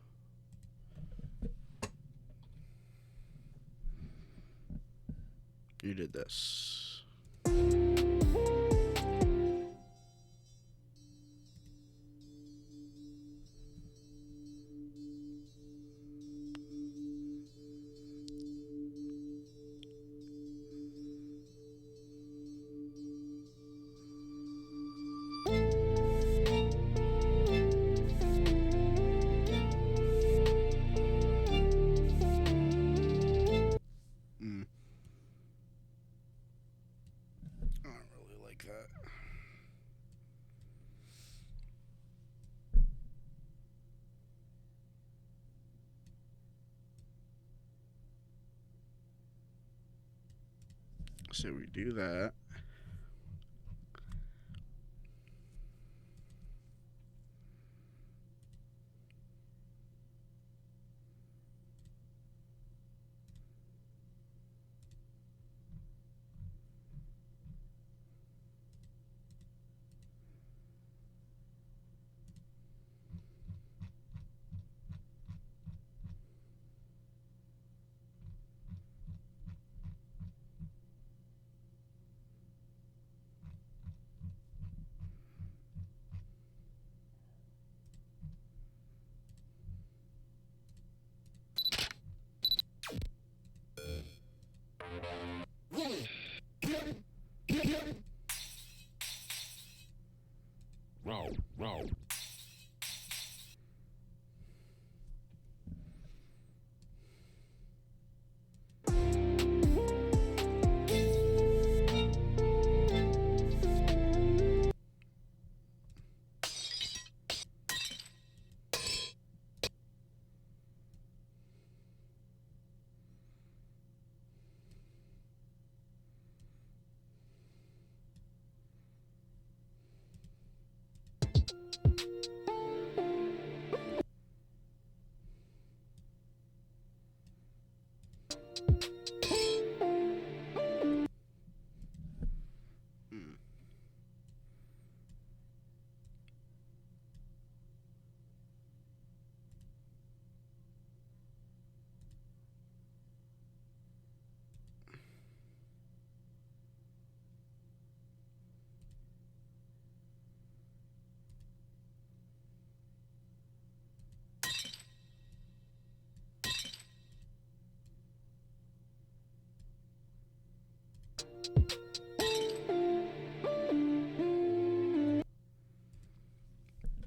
you did this? that. So we do that.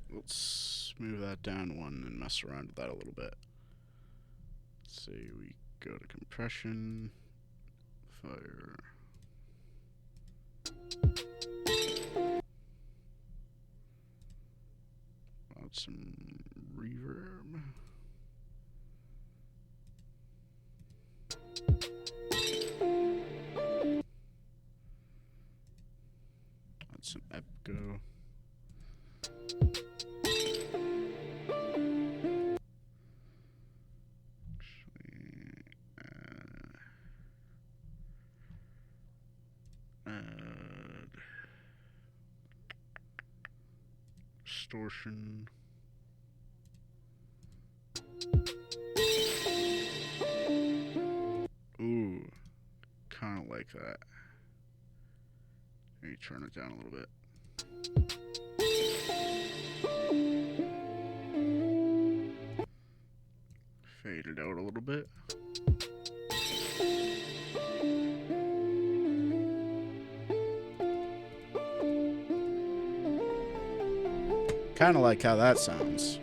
Let's move that down one and mess around with that a little bit. Let's say we go to compression, fire. Add some reverb. Add some echo. Add distortion. Ooh, kind of like that. Maybe turn it down a little bit. Fade it out a little bit. Kind of like how that sounds.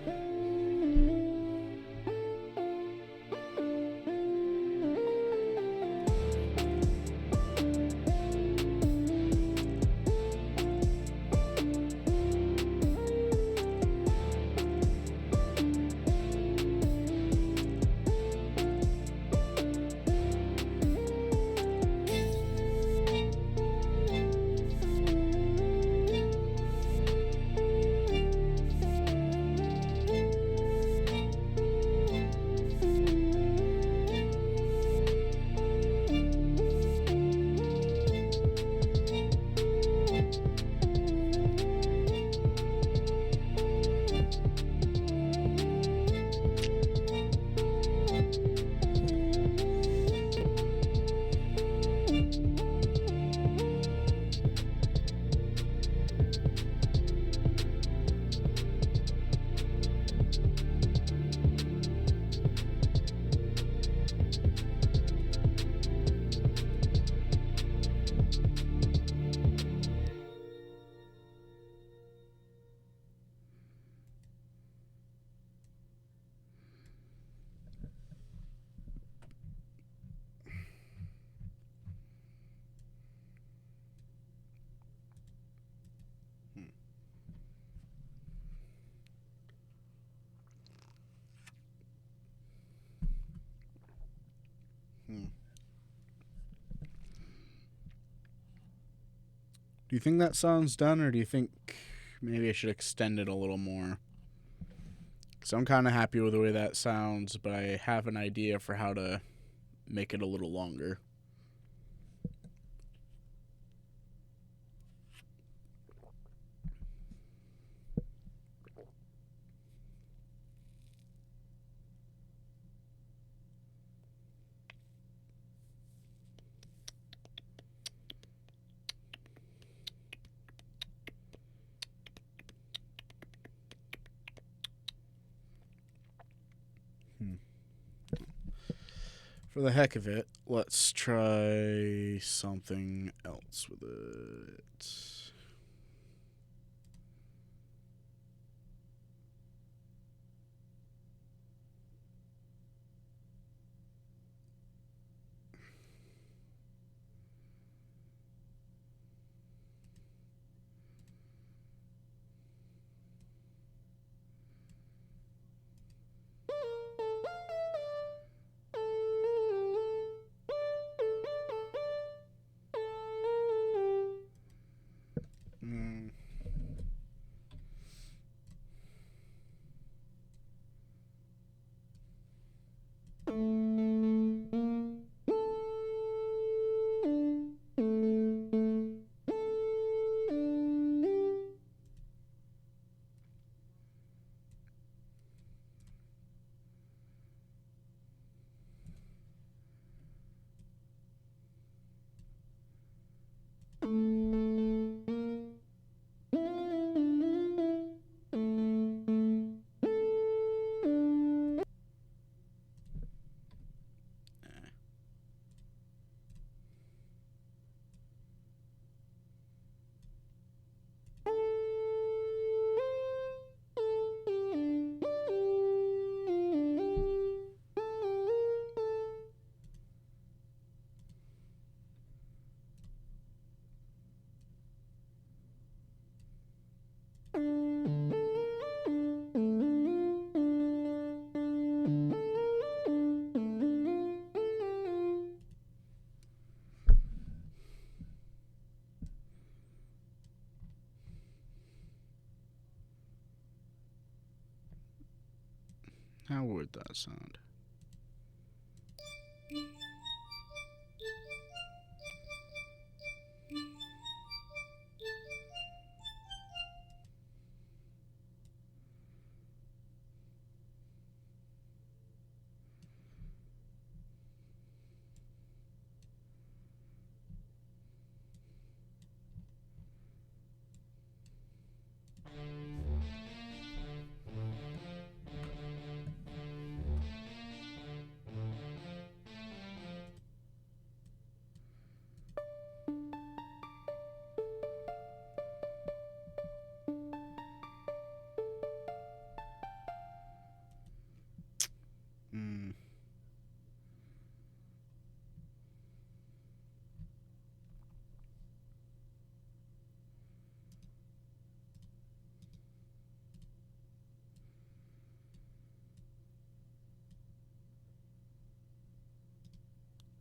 Do you think that sounds done, or do you think maybe I should extend it a little more? Because I'm kind of happy with the way that sounds, but I have an idea for how to make it a little longer. For the heck of it, let's try something else with it. How would that sound?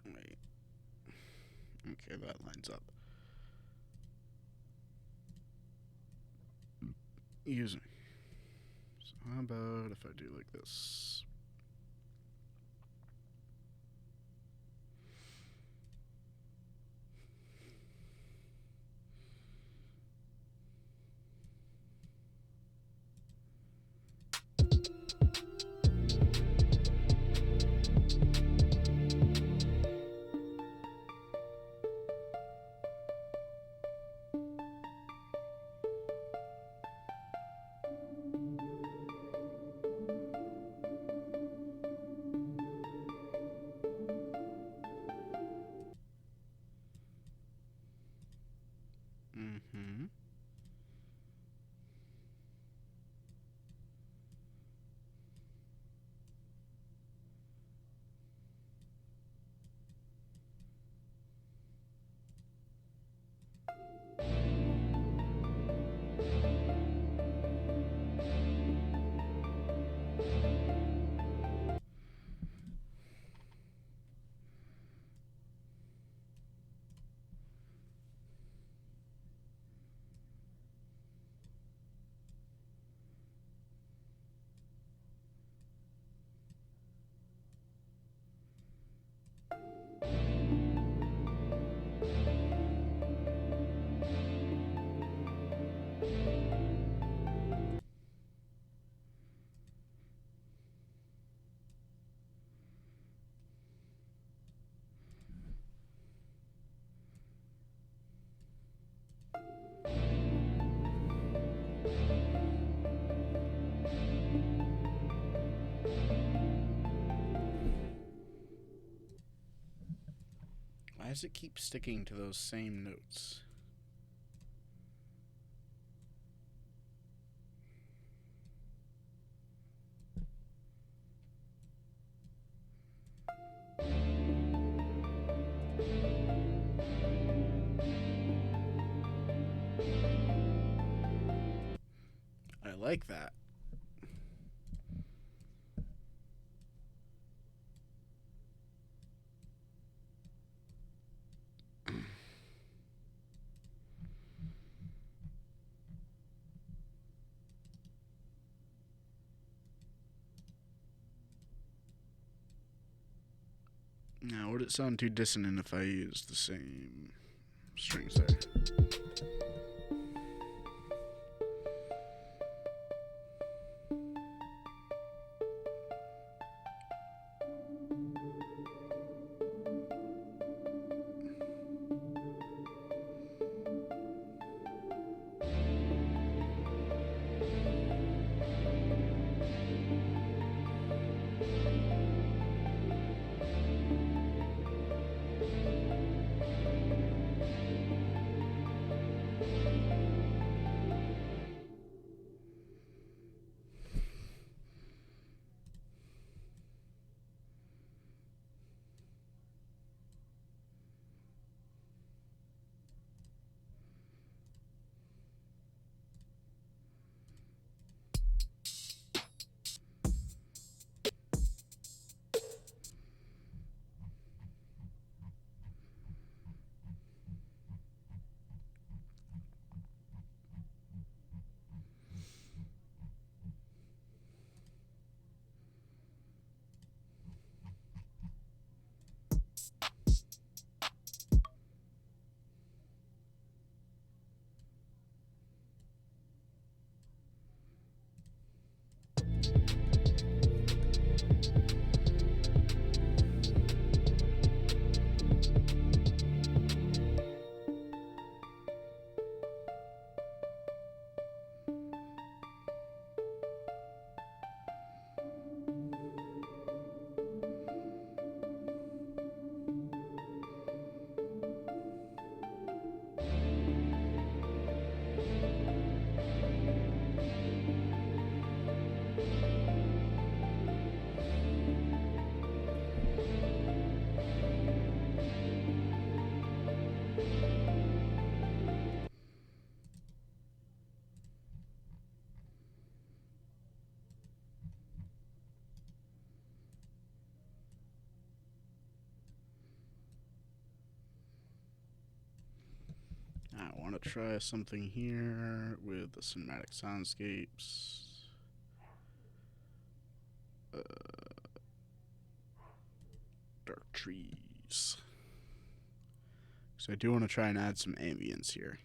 Wait. Okay, that lines up. Use me. So how about if I do like this? does it keep sticking to those same notes? I like that. Now, would it sound too dissonant if I used the same strings there? I want to try something here with the cinematic soundscapes. Dark trees. So I do want to try and add some ambience here.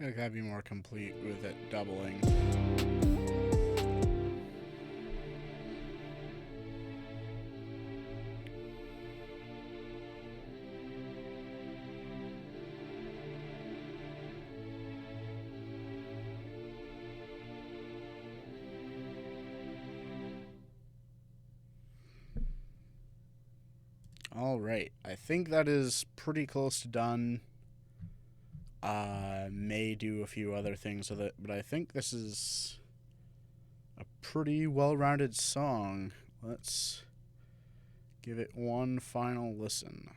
feel like that'd be more complete with it doubling. Alright, I think that is pretty close to done. May do a few other things with it, but I think this is a pretty well-rounded song. Let's give it one final listen.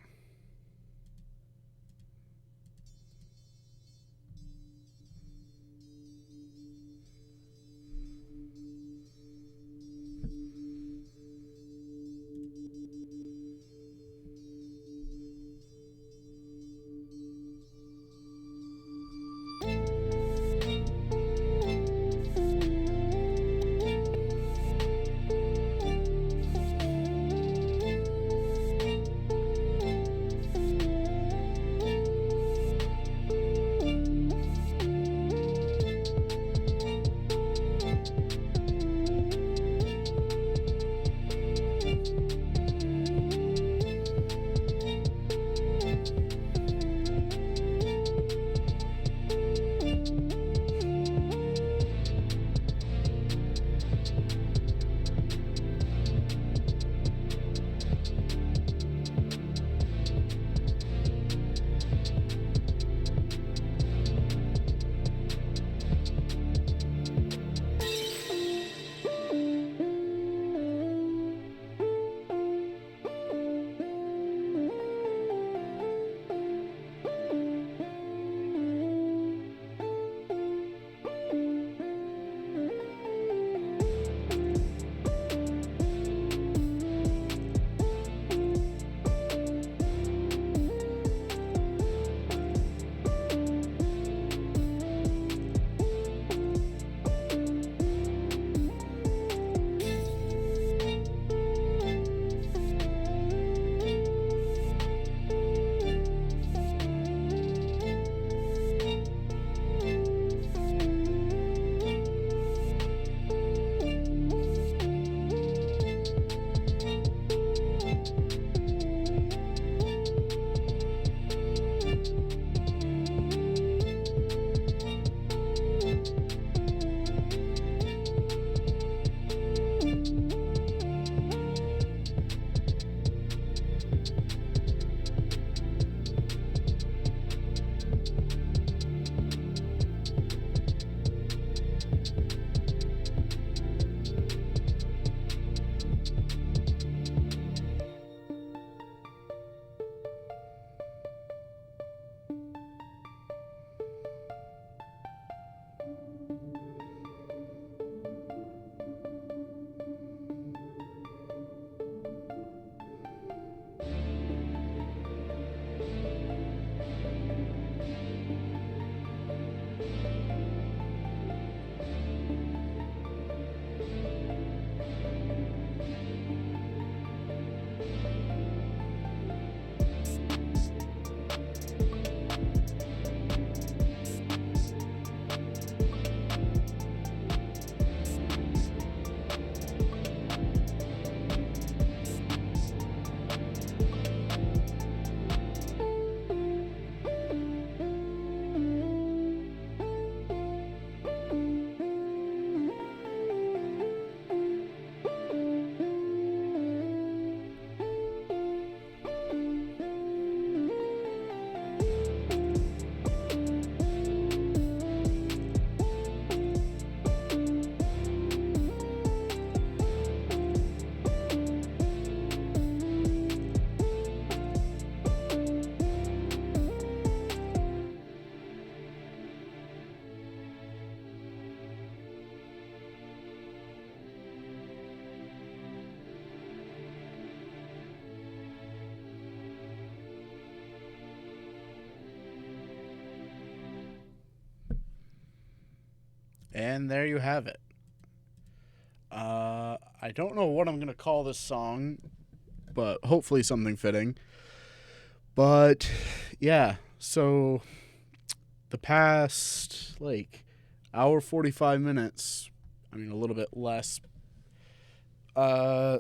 And there you have it. I don't know what I'm going to call this song, but hopefully something fitting. But, yeah, so the past, like, hour 45 minutes, I mean, a little bit less, I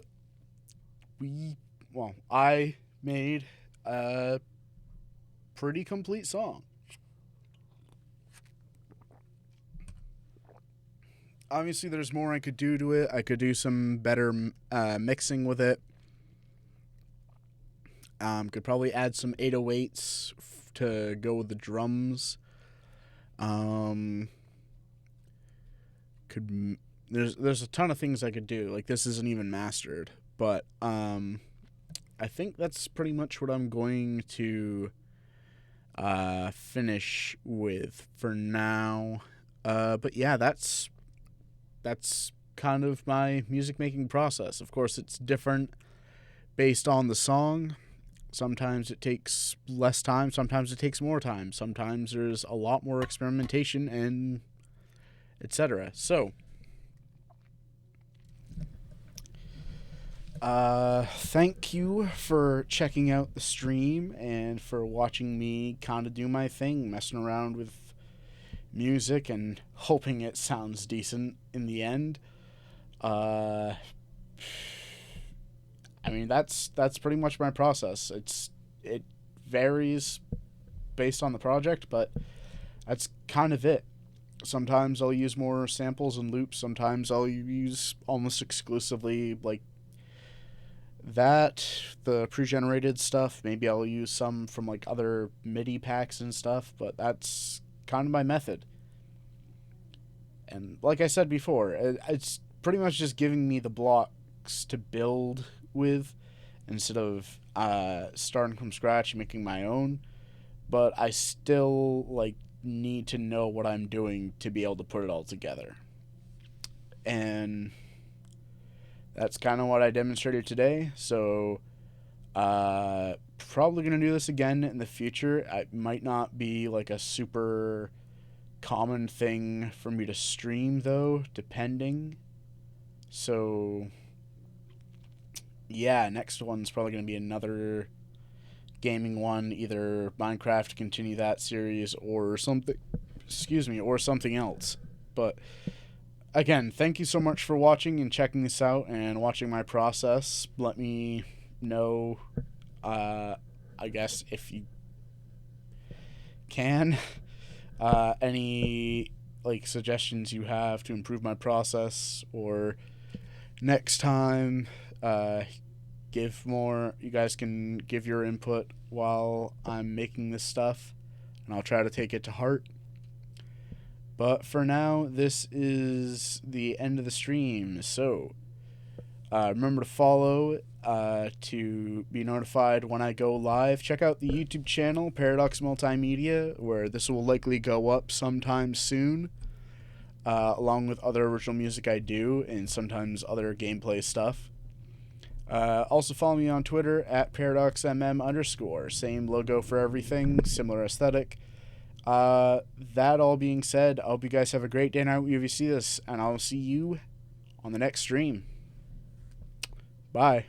made a pretty complete song. Obviously, there's more I could do to it. I could do some better mixing with it. Could probably add some 808s to go with the drums. There's a ton of things I could do. Like, this isn't even mastered, but I think that's pretty much what I'm going to finish with for now. But yeah, that's kind of my music making process. Of course, it's different based on the song. Sometimes it takes less time, sometimes it takes more time. Sometimes there's a lot more experimentation and etc. So, thank you for checking out the stream and for watching me kind of do my thing, messing around with music and hoping it sounds decent in the end. I mean, that's pretty much my process. It varies based on the project, but that's kind of it. Sometimes I'll use more samples and loops. Sometimes I'll use almost exclusively like that, the pre-generated stuff. Maybe I'll use some from like other MIDI packs and stuff, but that's kind of my method. And like I said before, it's pretty much just giving me the blocks to build with instead of starting from scratch and making my own. But I still like need to know what I'm doing to be able to put it all together. And that's kind of what I demonstrated today. So probably going to do this again in the future. It might not be like a super common thing for me to stream though, depending. So yeah, next one's probably going to be another gaming one, either Minecraft to continue that series or something, or something else. But again, thank you so much for watching and checking this out and watching my process. Let me know, I guess, if you can, any like suggestions you have to improve my process, or next time you guys can give your input while I'm making this stuff, and I'll try to take it to heart. But for now, this is the end of the stream. So remember to follow to be notified when I go live. Check out the YouTube channel, Paradox Multimedia, where this will likely go up sometime soon, along with other original music I do and sometimes other gameplay stuff. Also follow me on Twitter at ParadoxMM_. Same logo for everything, similar aesthetic. That all being said, I hope you guys have a great day now whenever you see this, and I'll see you on the next stream. Bye.